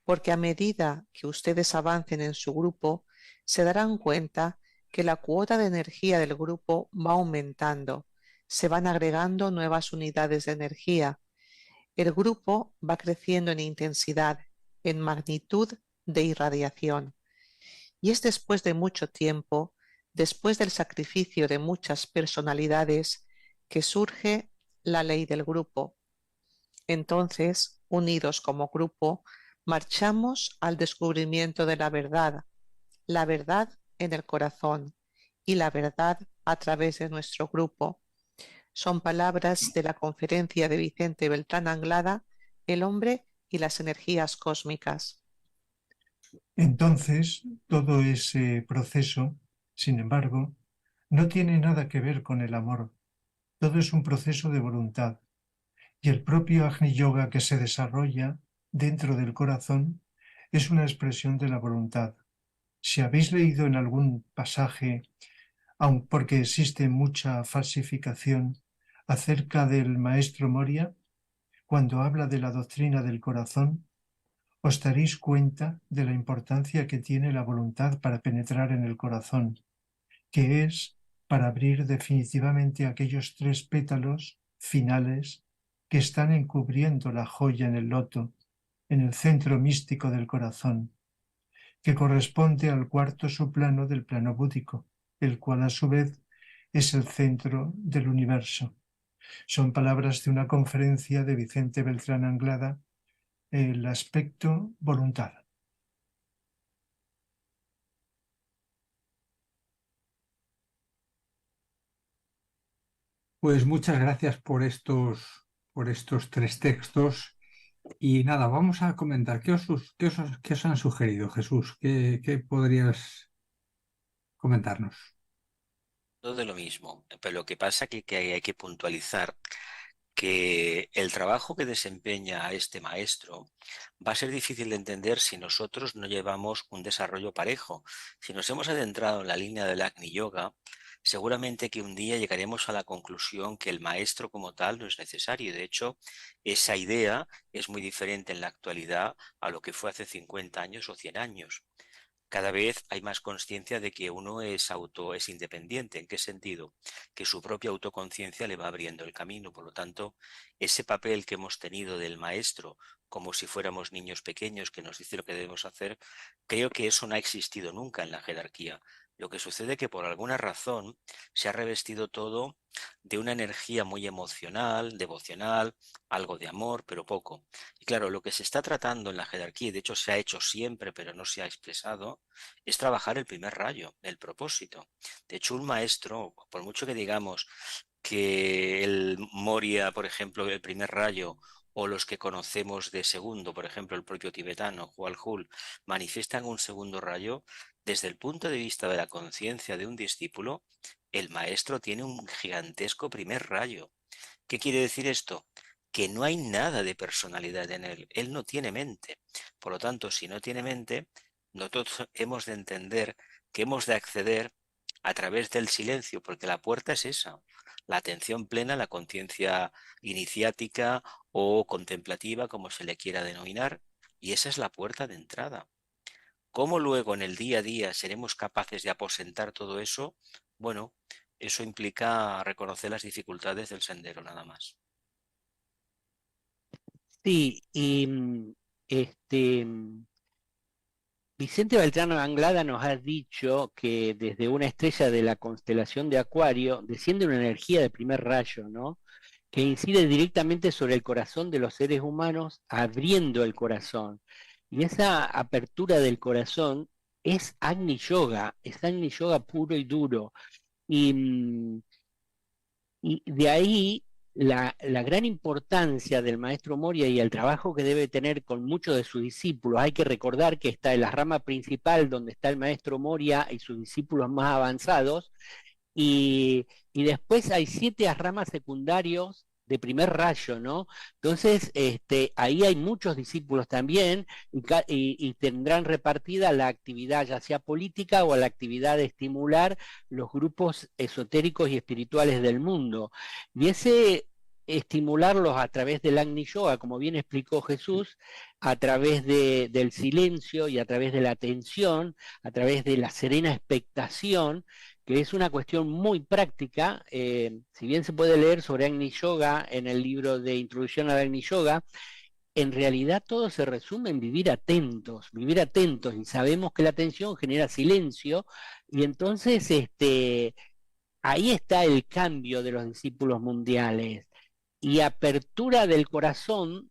[SPEAKER 6] porque a medida que ustedes avancen en su grupo, se darán cuenta que la cuota de energía del grupo va aumentando, se van agregando nuevas unidades de energía. El grupo va creciendo en intensidad, en magnitud de irradiación. Y es después de mucho tiempo, después del sacrificio de muchas personalidades, que surge la ley del grupo. Entonces, unidos como grupo, marchamos al descubrimiento de la verdad en el corazón y la verdad a través de nuestro grupo. Son palabras de la conferencia de Vicente Beltrán Anglada, El hombre y las energías cósmicas.
[SPEAKER 7] Entonces, todo ese proceso, sin embargo, no tiene nada que ver con el amor. Todo es un proceso de voluntad. Y el propio Agni Yoga que se desarrolla dentro del corazón es una expresión de la voluntad. Si habéis leído en algún pasaje, aun porque existe mucha falsificación acerca del maestro Moria, cuando habla de la doctrina del corazón, os daréis cuenta de la importancia que tiene la voluntad para penetrar en el corazón, que es para abrir definitivamente aquellos 3 pétalos finales que están encubriendo la joya en el loto, en el centro místico del corazón, que corresponde al 4º subplano del plano búdico, el cual a su vez es el centro del universo. Son palabras de una conferencia de Vicente Beltrán Anglada, el aspecto voluntad.
[SPEAKER 4] Pues muchas gracias por estos 3 textos. Y nada, vamos a comentar. ¿Qué os han sugerido, Jesús? ¿Qué podrías comentarnos?
[SPEAKER 8] Todo de lo mismo, pero lo que pasa que hay que puntualizar que el trabajo que desempeña este maestro va a ser difícil de entender si nosotros no llevamos un desarrollo parejo. Si nos hemos adentrado en la línea del Agni Yoga, seguramente que un día llegaremos a la conclusión que el maestro como tal no es necesario. De hecho, esa idea es muy diferente en la actualidad a lo que fue hace 50 años o 100 años. Cada vez hay más conciencia de que uno es independiente. ¿En qué sentido? Que su propia autoconciencia le va abriendo el camino. Por lo tanto, ese papel que hemos tenido del maestro, como si fuéramos niños pequeños que nos dice lo que debemos hacer, creo que eso no ha existido nunca en la jerarquía. Lo que sucede es que por alguna razón se ha revestido todo de una energía muy emocional, devocional, algo de amor, pero poco. Y claro, lo que se está tratando en la jerarquía, y de hecho se ha hecho siempre, pero no se ha expresado, es trabajar el primer rayo, el propósito. De hecho, un maestro, por mucho que digamos que el Moria, por ejemplo, el primer rayo, o los que conocemos de segundo, por ejemplo, el propio tibetano, Hwal Hul, manifiestan un segundo rayo, desde el punto de vista de la conciencia de un discípulo, el maestro tiene un gigantesco primer rayo. ¿Qué quiere decir esto? Que no hay nada de personalidad en él. Él no tiene mente. Por lo tanto, si no tiene mente, nosotros hemos de entender que hemos de acceder a través del silencio, porque la puerta es esa, la atención plena, la conciencia iniciática o contemplativa, como se le quiera denominar, y esa es la puerta de entrada. ¿Cómo luego en el día a día seremos capaces de aposentar todo eso? Bueno, eso implica reconocer las dificultades del sendero, nada más.
[SPEAKER 3] Sí, y Vicente Beltrán Anglada nos ha dicho que desde una estrella de la constelación de Acuario desciende una energía de primer rayo, ¿no? Que incide directamente sobre el corazón de los seres humanos, abriendo el corazón. Y esa apertura del corazón es Agni Yoga puro y duro. Y de ahí la gran importancia del maestro Moria y el trabajo que debe tener con muchos de sus discípulos. Hay que recordar que está en la rama principal donde está el maestro Moria y sus discípulos más avanzados, y después hay 7 ramas secundarios de primer rayo, ¿no? Entonces, ahí hay muchos discípulos también y tendrán repartida la actividad, ya sea política o la actividad de estimular los grupos esotéricos y espirituales del mundo. Y ese estimularlos a través del Agni Yoga, como bien explicó Jesús, a través del silencio y a través de la atención, a través de la serena expectación, que es una cuestión muy práctica. Si bien se puede leer sobre Agni Yoga en el libro de Introducción al Agni Yoga, en realidad todo se resume en vivir atentos, y sabemos que la atención genera silencio, y entonces ahí está el cambio de los discípulos mundiales y apertura del corazón.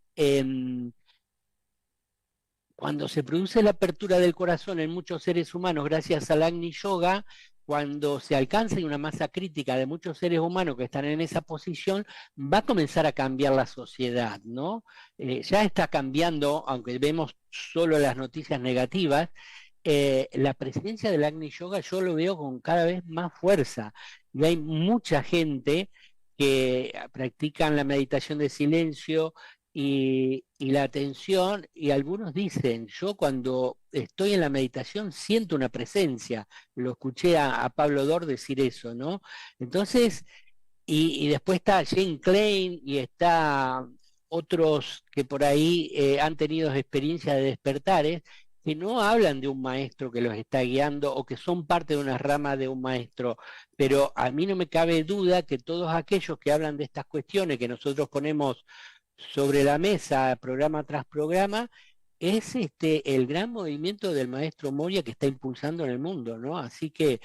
[SPEAKER 3] Cuando se produce la apertura del corazón en muchos seres humanos gracias al Agni Yoga, cuando se alcanza una masa crítica de muchos seres humanos que están en esa posición, va a comenzar a cambiar la sociedad, ¿no? Ya está cambiando, aunque vemos solo las noticias negativas. La presencia del Agni Yoga yo lo veo con cada vez más fuerza, y hay mucha gente que practican la meditación de silencio y la atención, y algunos dicen, yo cuando estoy en la meditación siento una presencia. Lo escuché a Pablo Dor decir eso, ¿no? Entonces, y después está Jane Klein y está otros que por ahí han tenido experiencia de despertares, que no hablan de un maestro que los está guiando o que son parte de una rama de un maestro, pero a mí no me cabe duda que todos aquellos que hablan de estas cuestiones que nosotros ponemos sobre la mesa, programa tras programa, es el gran movimiento del maestro Moria que está impulsando en el mundo, ¿no? Así que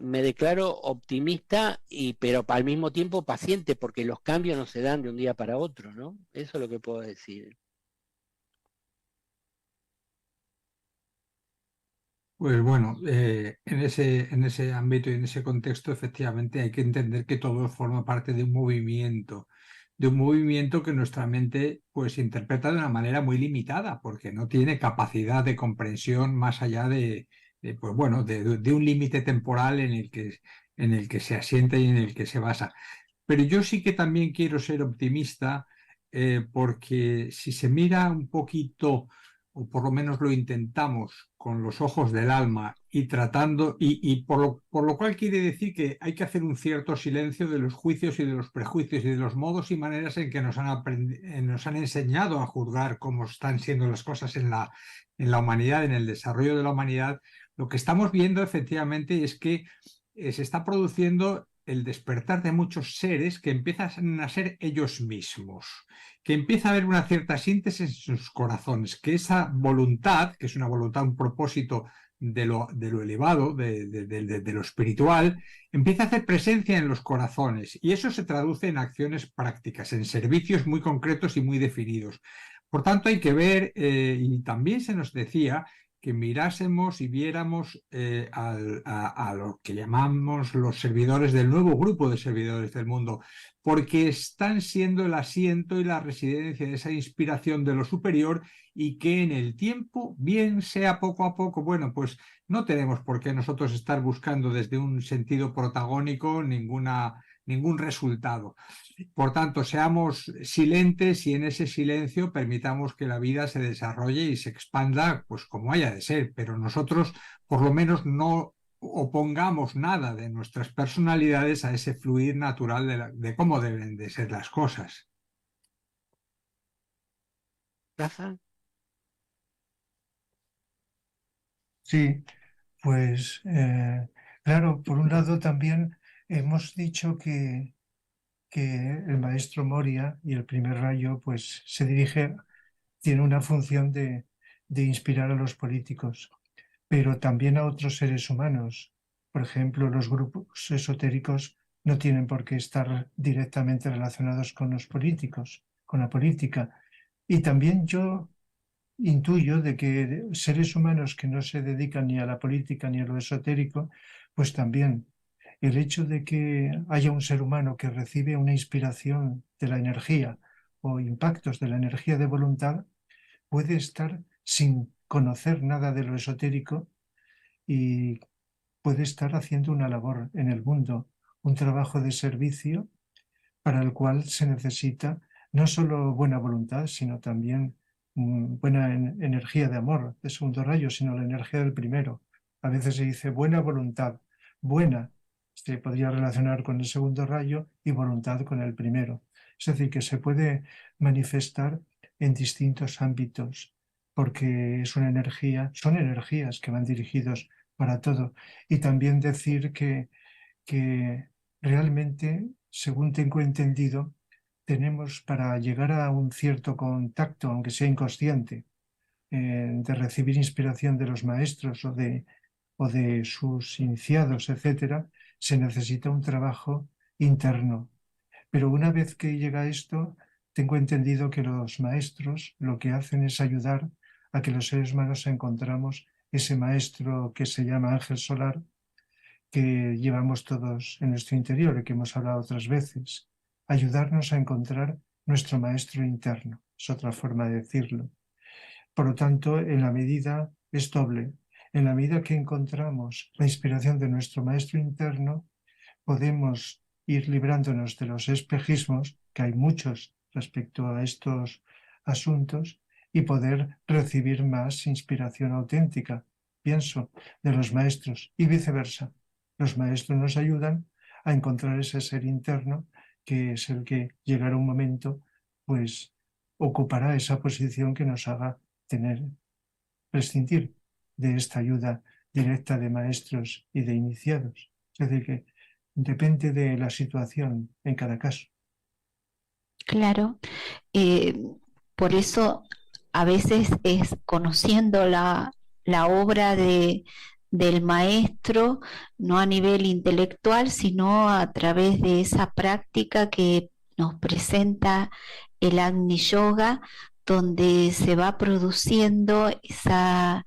[SPEAKER 3] me declaro optimista, pero al mismo tiempo paciente, porque los cambios no se dan de un día para otro, ¿no? Eso es lo que puedo decir.
[SPEAKER 4] Pues bueno, en ese ámbito y en ese contexto, efectivamente, hay que entender que todo forma parte de un movimiento que nuestra mente pues interpreta de una manera muy limitada, porque no tiene capacidad de comprensión más allá pues bueno, de un límite temporal en el que se asienta y en el que se basa. Pero yo sí que también quiero ser optimista, porque si se mira un poquito, o por lo menos lo intentamos, con los ojos del alma y tratando, y por lo cual quiere decir que hay que hacer un cierto silencio de los juicios y de los prejuicios y de los modos y maneras en que nos han enseñado a juzgar cómo están siendo las cosas en la humanidad, en el desarrollo de la humanidad. Lo que estamos viendo efectivamente es que se está produciendo el despertar de muchos seres que empiezan a ser ellos mismos, que empieza a haber una cierta síntesis en sus corazones, que esa voluntad, que es una voluntad, un propósito de lo elevado, de lo espiritual, empieza a hacer presencia en los corazones, y eso se traduce en acciones prácticas, en servicios muy concretos y muy definidos. Por tanto, hay que ver, y también se nos decía, que mirásemos y viéramos a lo que llamamos los servidores del nuevo grupo de servidores del mundo, porque están siendo el asiento y la residencia de esa inspiración de lo superior, y que en el tiempo, bien sea poco a poco, bueno, pues no tenemos por qué nosotros estar buscando desde un sentido protagónico ningún resultado. Por tanto, seamos silentes y en ese silencio permitamos que la vida se desarrolle y se expanda pues como haya de ser, pero nosotros por lo menos no opongamos nada de nuestras personalidades a ese fluir natural de cómo deben de ser las cosas.
[SPEAKER 3] Rafa.
[SPEAKER 7] Sí, pues claro, por un lado también hemos dicho que el maestro Moria y el primer rayo pues tiene una función de inspirar a los políticos, pero también a otros seres humanos. Por ejemplo, los grupos esotéricos no tienen por qué estar directamente relacionados con los políticos, con la política. Y también yo intuyo de que seres humanos que no se dedican ni a la política ni a lo esotérico, pues también el hecho de que haya un ser humano que recibe una inspiración de la energía o impactos de la energía de voluntad puede estar sin conocer nada de lo esotérico y puede estar haciendo una labor en el mundo, un trabajo de servicio para el cual se necesita no solo buena voluntad, sino también buena energía de amor, de segundo rayo, sino la energía del primero. A veces se dice buena voluntad, buena se podría relacionar con el segundo rayo y voluntad con el primero. Es decir, que se puede manifestar en distintos ámbitos, porque es una energía, son energías que van dirigidos para todo. Y también decir que realmente, según tengo entendido, tenemos para llegar a un cierto contacto, aunque sea inconsciente, de recibir inspiración de los maestros o de sus iniciados, etcétera, se necesita un trabajo interno. Pero una vez que llega esto, tengo entendido que los maestros lo que hacen es ayudar a que los seres humanos encontramos ese maestro que se llama ángel solar, que llevamos todos en nuestro interior y que hemos hablado otras veces. Ayudarnos a encontrar nuestro maestro interno, es otra forma de decirlo. Por lo tanto, en la medida es doble. En la medida que encontramos la inspiración de nuestro maestro interno, podemos ir librándonos de los espejismos, que hay muchos respecto a estos asuntos, y poder recibir más inspiración auténtica, pienso, de los maestros y viceversa. Los maestros nos ayudan a encontrar ese ser interno que es el que llegará un momento, pues ocupará esa posición que nos haga prescindir de esta ayuda directa de maestros y de iniciados. Es decir, que depende de la situación en cada caso.
[SPEAKER 5] Claro, por eso a veces es conociendo la obra del maestro, no a nivel intelectual, sino a través de esa práctica que nos presenta el Agni Yoga, donde se va produciendo esa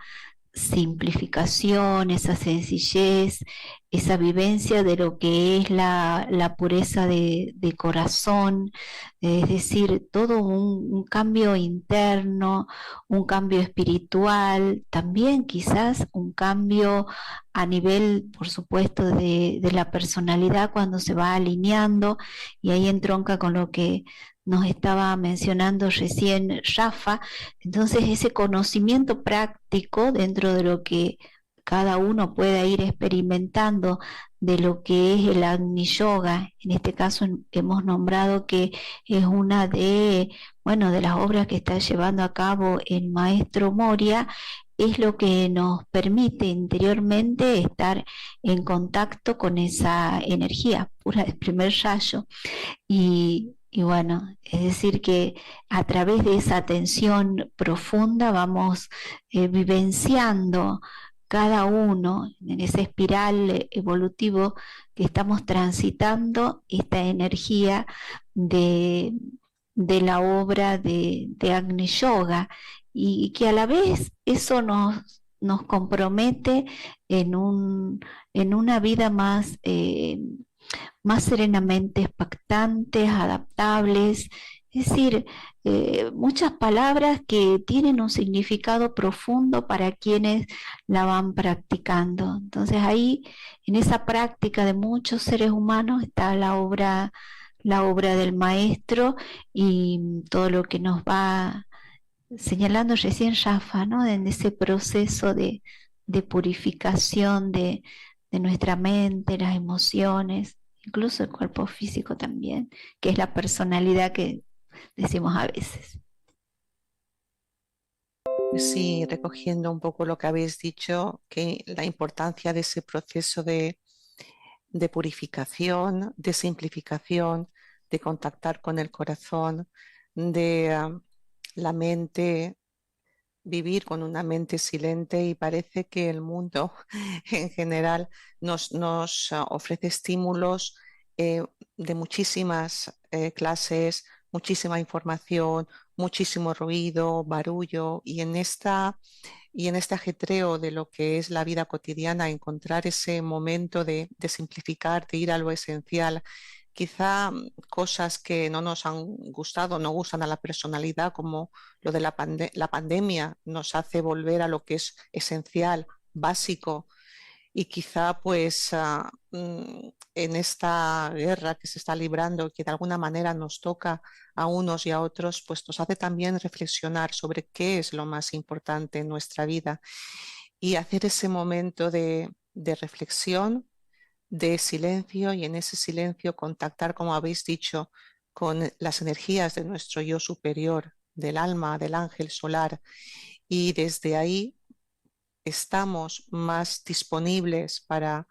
[SPEAKER 5] simplificación, esa sencillez, esa vivencia de lo que es la pureza de corazón, es decir, todo un cambio interno, un cambio espiritual, también quizás un cambio a nivel, por supuesto, de la personalidad cuando se va alineando, y ahí entronca con lo que nos estaba mencionando recién Rafa. Entonces ese conocimiento práctico dentro de lo que cada uno pueda ir experimentando de lo que es el Agni Yoga, en este caso hemos nombrado que es una de las obras que está llevando a cabo el maestro Moria, es lo que nos permite interiormente estar en contacto con esa energía pura del primer rayo. Y bueno, es decir que a través de esa atención profunda vamos vivenciando cada uno en esa espiral evolutivo que estamos transitando, esta energía de la obra de Agni Yoga, y que a la vez eso nos compromete en una vida más serenamente expectantes, adaptables, es decir, muchas palabras que tienen un significado profundo para quienes la van practicando. Entonces ahí, en esa práctica de muchos seres humanos, está la obra del maestro y todo lo que nos va señalando recién Rafa, ¿no? En ese proceso de purificación de nuestra mente, las emociones, incluso el cuerpo físico también, que es la personalidad que decimos a veces.
[SPEAKER 6] Sí, recogiendo un poco lo que habéis dicho, que la importancia de ese proceso de purificación, de simplificación, de contactar con el corazón, de la mente, vivir con una mente silente, y parece que el mundo en general nos ofrece estímulos de muchísimas clases, muchísima información, muchísimo ruido, barullo, y en este ajetreo de lo que es la vida cotidiana, encontrar ese momento de simplificar, de ir a lo esencial. Quizá cosas que no nos han gustado, no gustan a la personalidad, como lo de la pandemia, nos hace volver a lo que es esencial, básico, y quizá pues en esta guerra que se está librando, que de alguna manera nos toca a unos y a otros, pues nos hace también reflexionar sobre qué es lo más importante en nuestra vida, y hacer ese momento de reflexión, de silencio, y en ese silencio contactar, como habéis dicho, con las energías de nuestro yo superior, del alma, del ángel solar, y desde ahí estamos más disponibles para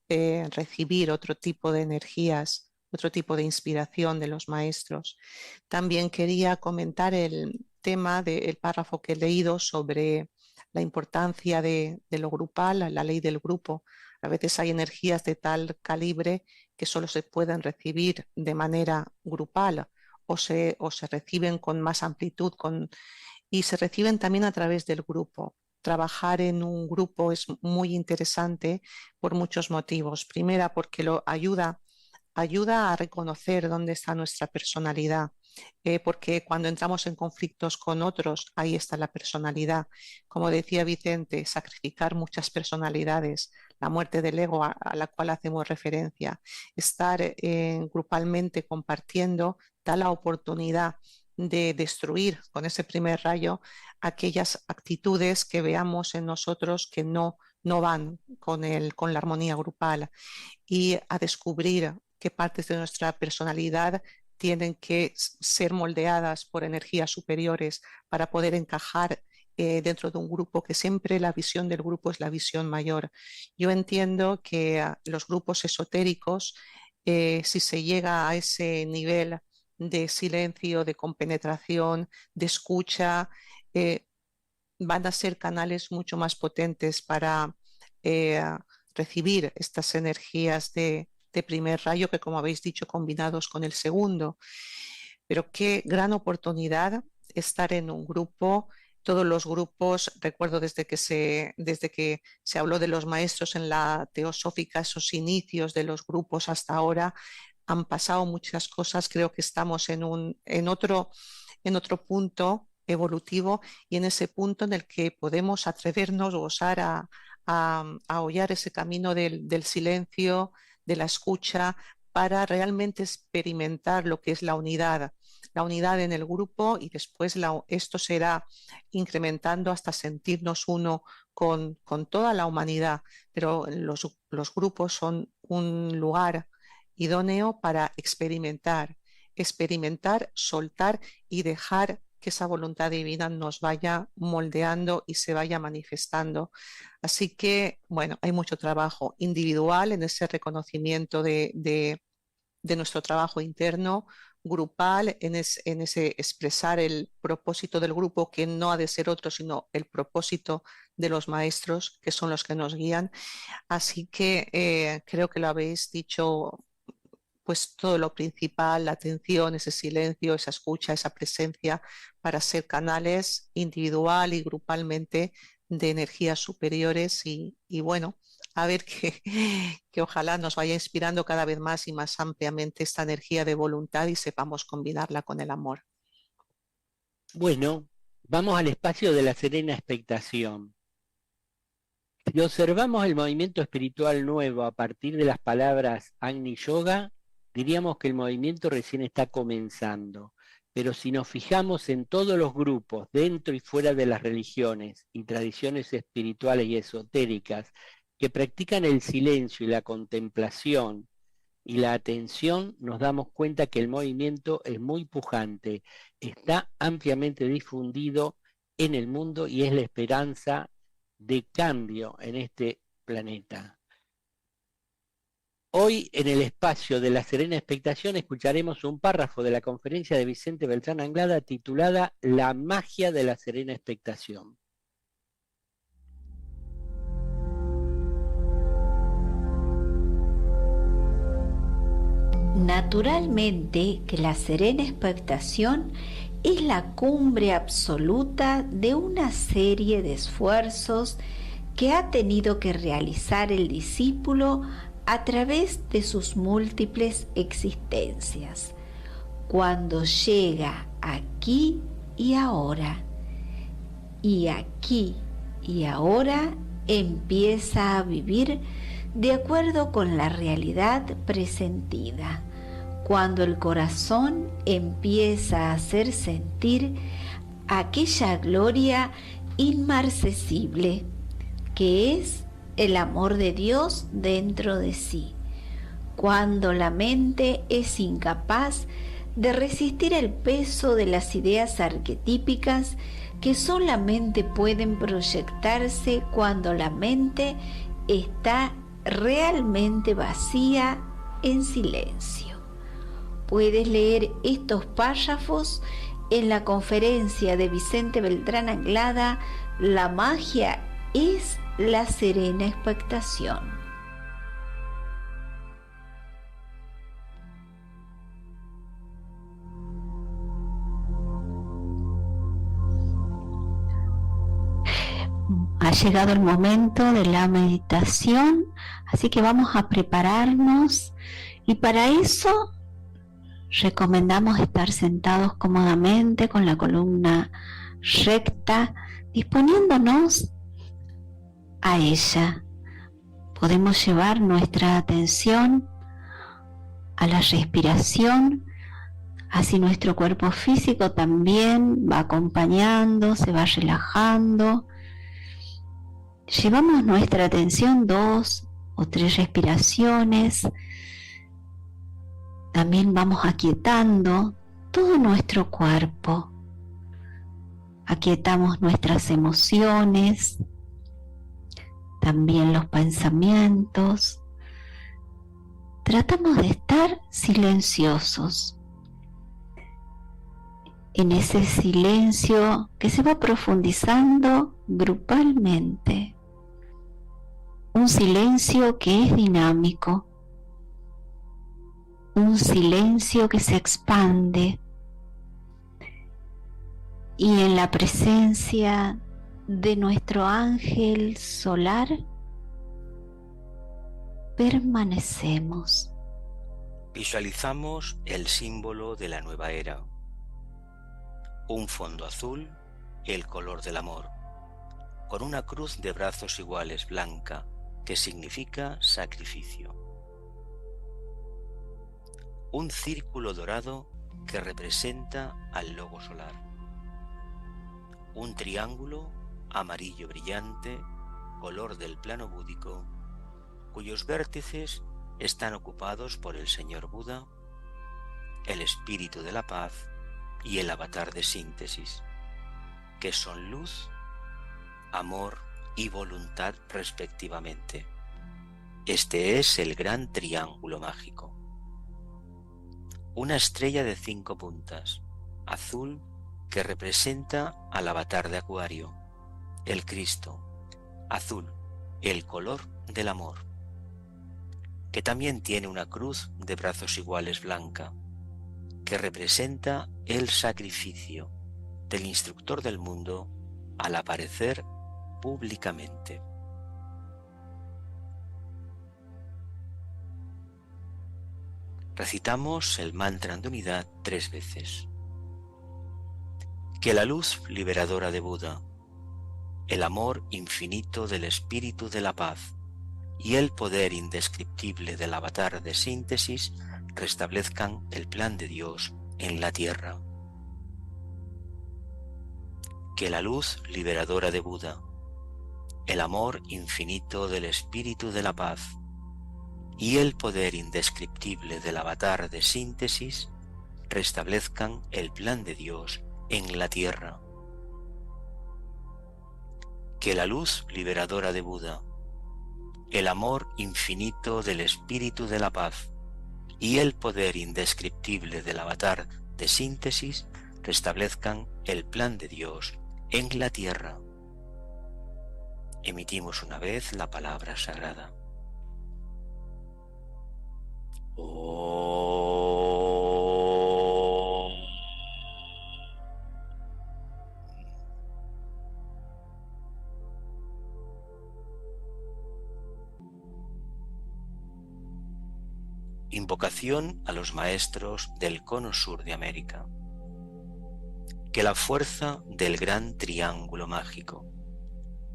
[SPEAKER 6] recibir otro tipo de energías otro tipo de inspiración de los maestros. También quería comentar el tema del párrafo que he leído sobre la importancia de lo grupal, la ley del grupo. A veces hay energías de tal calibre que solo se pueden recibir de manera grupal o se reciben con más amplitud y se reciben también a través del grupo. Trabajar en un grupo es muy interesante por muchos motivos. Primera, porque ayuda a reconocer dónde está nuestra personalidad, porque cuando entramos en conflictos con otros, ahí está la personalidad. Como decía Vicente, sacrificar muchas personalidades, la muerte del ego a la cual hacemos referencia, estar grupalmente compartiendo, da la oportunidad de destruir con ese primer rayo aquellas actitudes que veamos en nosotros que no van con la armonía grupal, y a descubrir qué partes de nuestra personalidad tienen que ser moldeadas por energías superiores para poder encajar dentro de un grupo, que siempre la visión del grupo es la visión mayor. Yo entiendo que los grupos esotéricos, si se llega a ese nivel de silencio, de compenetración, de escucha, van a ser canales mucho más potentes para recibir estas energías de primer rayo, que, como habéis dicho, combinados con el segundo. Pero qué gran oportunidad estar en un grupo. Todos los grupos, recuerdo desde que se habló de los maestros en la teosófica, esos inicios de los grupos hasta ahora, han pasado muchas cosas. Creo que estamos en otro punto evolutivo, y en ese punto en el que podemos atrevernos, gozar a hollar ese camino del silencio, de la escucha, para realmente experimentar lo que es la unidad en el grupo, y después esto se irá incrementando hasta sentirnos uno con toda la humanidad. Pero los grupos son un lugar idóneo para experimentar, soltar y dejar que esa voluntad divina nos vaya moldeando y se vaya manifestando. Así que, bueno, hay mucho trabajo individual en ese reconocimiento de nuestro trabajo interno, grupal, en ese expresar el propósito del grupo, que no ha de ser otro, sino el propósito de los maestros, que son los que nos guían. Así que creo que lo habéis dicho, pues todo lo principal, la atención, ese silencio, esa escucha, esa presencia, para ser canales individual y grupalmente de energías superiores, y bueno, a ver que ojalá nos vaya inspirando cada vez más y más ampliamente esta energía de voluntad y sepamos combinarla con el amor.
[SPEAKER 3] Bueno, vamos al espacio de la serena expectación. Si observamos el movimiento espiritual nuevo a partir de las palabras Agni Yoga, diríamos que el movimiento recién está comenzando. Pero si nos fijamos en todos los grupos, dentro y fuera de las religiones y tradiciones espirituales y esotéricas, que practican el silencio y la contemplación y la atención, nos damos cuenta que el movimiento es muy pujante, está ampliamente difundido en el mundo y es la esperanza de cambio en este planeta. Hoy, en el espacio de la serena expectación, escucharemos un párrafo de la conferencia de Vicente Beltrán Anglada titulada La magia de la serena expectación.
[SPEAKER 5] Naturalmente que la serena expectación es la cumbre absoluta de una serie de esfuerzos que ha tenido que realizar el discípulo a través de sus múltiples existencias, cuando llega aquí y ahora, y aquí y ahora empieza a vivir de acuerdo con la realidad presentida, cuando el corazón empieza a hacer sentir aquella gloria inmarcesible que es el amor de Dios dentro de sí, cuando la mente es incapaz de resistir el peso de las ideas arquetípicas que solamente pueden proyectarse cuando la mente está realmente vacía en silencio, Puedes leer estos párrafos en la conferencia de Vicente Beltrán Anglada, La magia es la serena expectación. Ha llegado el momento de la meditación, así que vamos a prepararnos y para eso recomendamos estar sentados cómodamente con la columna recta, disponiéndonos a ella. Podemos llevar nuestra atención a la respiración, así nuestro cuerpo físico también va acompañando, se va relajando. Llevamos nuestra atención 2 o 3 respiraciones. También vamos aquietando todo nuestro cuerpo. Aquietamos nuestras emociones, también los pensamientos. Tratamos de estar silenciosos. En ese silencio que se va profundizando grupalmente. Un silencio que es dinámico. Un silencio que se expande. Y en la presencia de nuestro ángel solar, permanecemos.
[SPEAKER 8] Visualizamos el símbolo de la nueva era. Un fondo azul, el color del amor, con una cruz de brazos iguales blanca, que significa sacrificio. Un círculo dorado que representa al logo solar. Un triángulo amarillo brillante, color del plano búdico, cuyos vértices están ocupados por el Señor Buda, el Espíritu de la Paz y el Avatar de Síntesis, que son luz, amor y voluntad respectivamente. Este es el gran triángulo mágico. Una estrella de 5 puntas, azul, que representa al Avatar de Acuario, el Cristo, azul, el color del amor, que también tiene una cruz de brazos iguales blanca, que representa el sacrificio del instructor del mundo al aparecer públicamente. Recitamos el mantra de unidad 3 veces. Que la luz liberadora de Buda, el amor infinito del Espíritu de la Paz y el poder indescriptible del Avatar de Síntesis restablezcan el plan de Dios en la tierra. Que la luz liberadora de Buda, el amor infinito del Espíritu de la Paz y el poder indescriptible del Avatar de Síntesis restablezcan el plan de Dios en la tierra. Que la luz liberadora de Buda, el amor infinito del Espíritu de la Paz y el poder indescriptible del Avatar de Síntesis restablezcan el plan de Dios en la tierra. Emitimos una vez la palabra sagrada. Invocación a los maestros del cono sur de América. Que la fuerza del gran triángulo mágico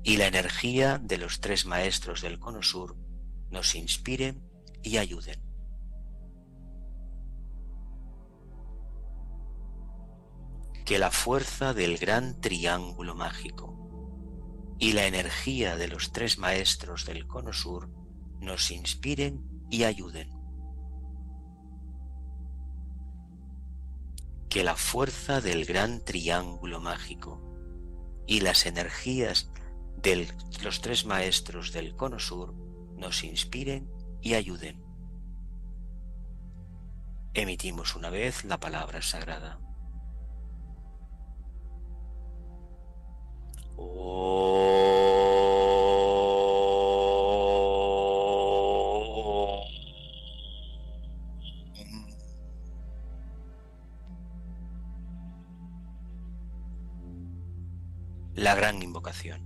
[SPEAKER 8] y la energía de los 3 maestros del cono sur nos inspiren y ayuden. Que la fuerza del gran triángulo mágico y la energía de los 3 maestros del cono sur nos inspiren y ayuden. Que la fuerza del gran triángulo mágico y las energías de los 3 maestros del cono sur nos inspiren y ayuden. Emitimos una vez la palabra sagrada. La gran invocación.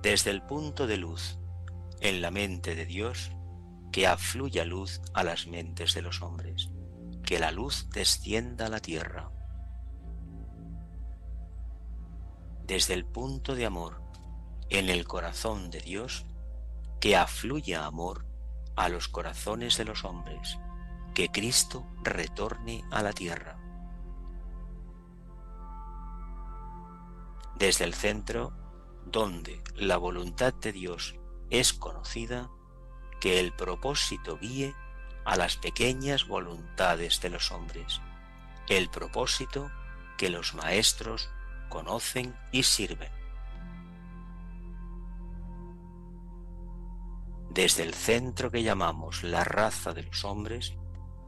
[SPEAKER 8] Desde el punto de luz en la mente de Dios, que afluya luz a las mentes de los hombres, que la luz descienda a la tierra. Desde el punto de amor en el corazón de Dios, que afluya amor a los corazones de los hombres, que Cristo retorne a la tierra. Desde el centro, donde la voluntad de Dios es conocida, que el propósito guíe a las pequeñas voluntades de los hombres, el propósito que los maestros conocen y sirven. Desde el centro que llamamos la raza de los hombres,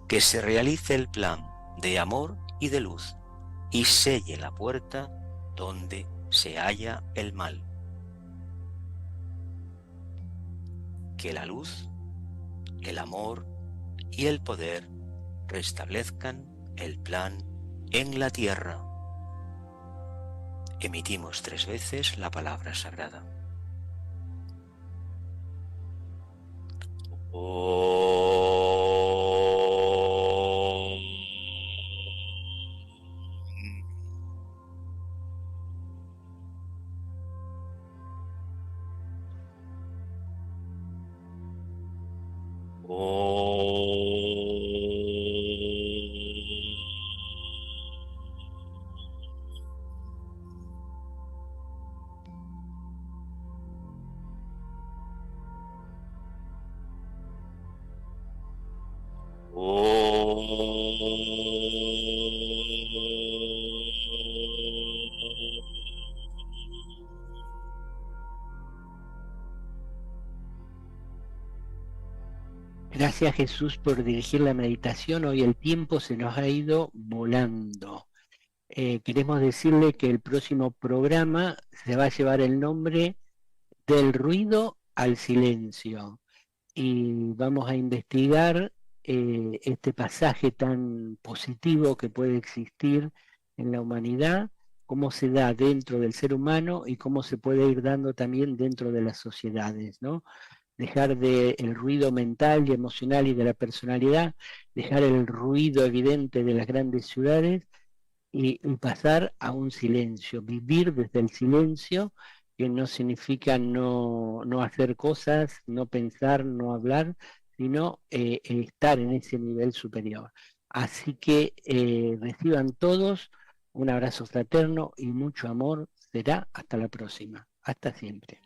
[SPEAKER 8] que se realice el plan de amor y de luz y selle la puerta donde se halla el mal. Que la luz, el amor y el poder restablezcan el plan en la tierra. Emitimos 3 veces la palabra sagrada.
[SPEAKER 3] Gracias, Jesús, por dirigir la meditación. Hoy el tiempo se nos ha ido volando. Queremos decirle que el próximo programa se va a llevar el nombre Del ruido al silencio. Y vamos a investigar este pasaje tan positivo que puede existir en la humanidad, cómo se da dentro del ser humano y cómo se puede ir dando también dentro de las sociedades, ¿no? Dejar el ruido mental y emocional y de la personalidad, dejar el ruido evidente de las grandes ciudades y pasar a un silencio, vivir desde el silencio, que no significa no hacer cosas, no pensar, no hablar, sino estar en ese nivel superior. Así que reciban todos un abrazo fraterno y mucho amor. Será hasta la próxima. Hasta siempre.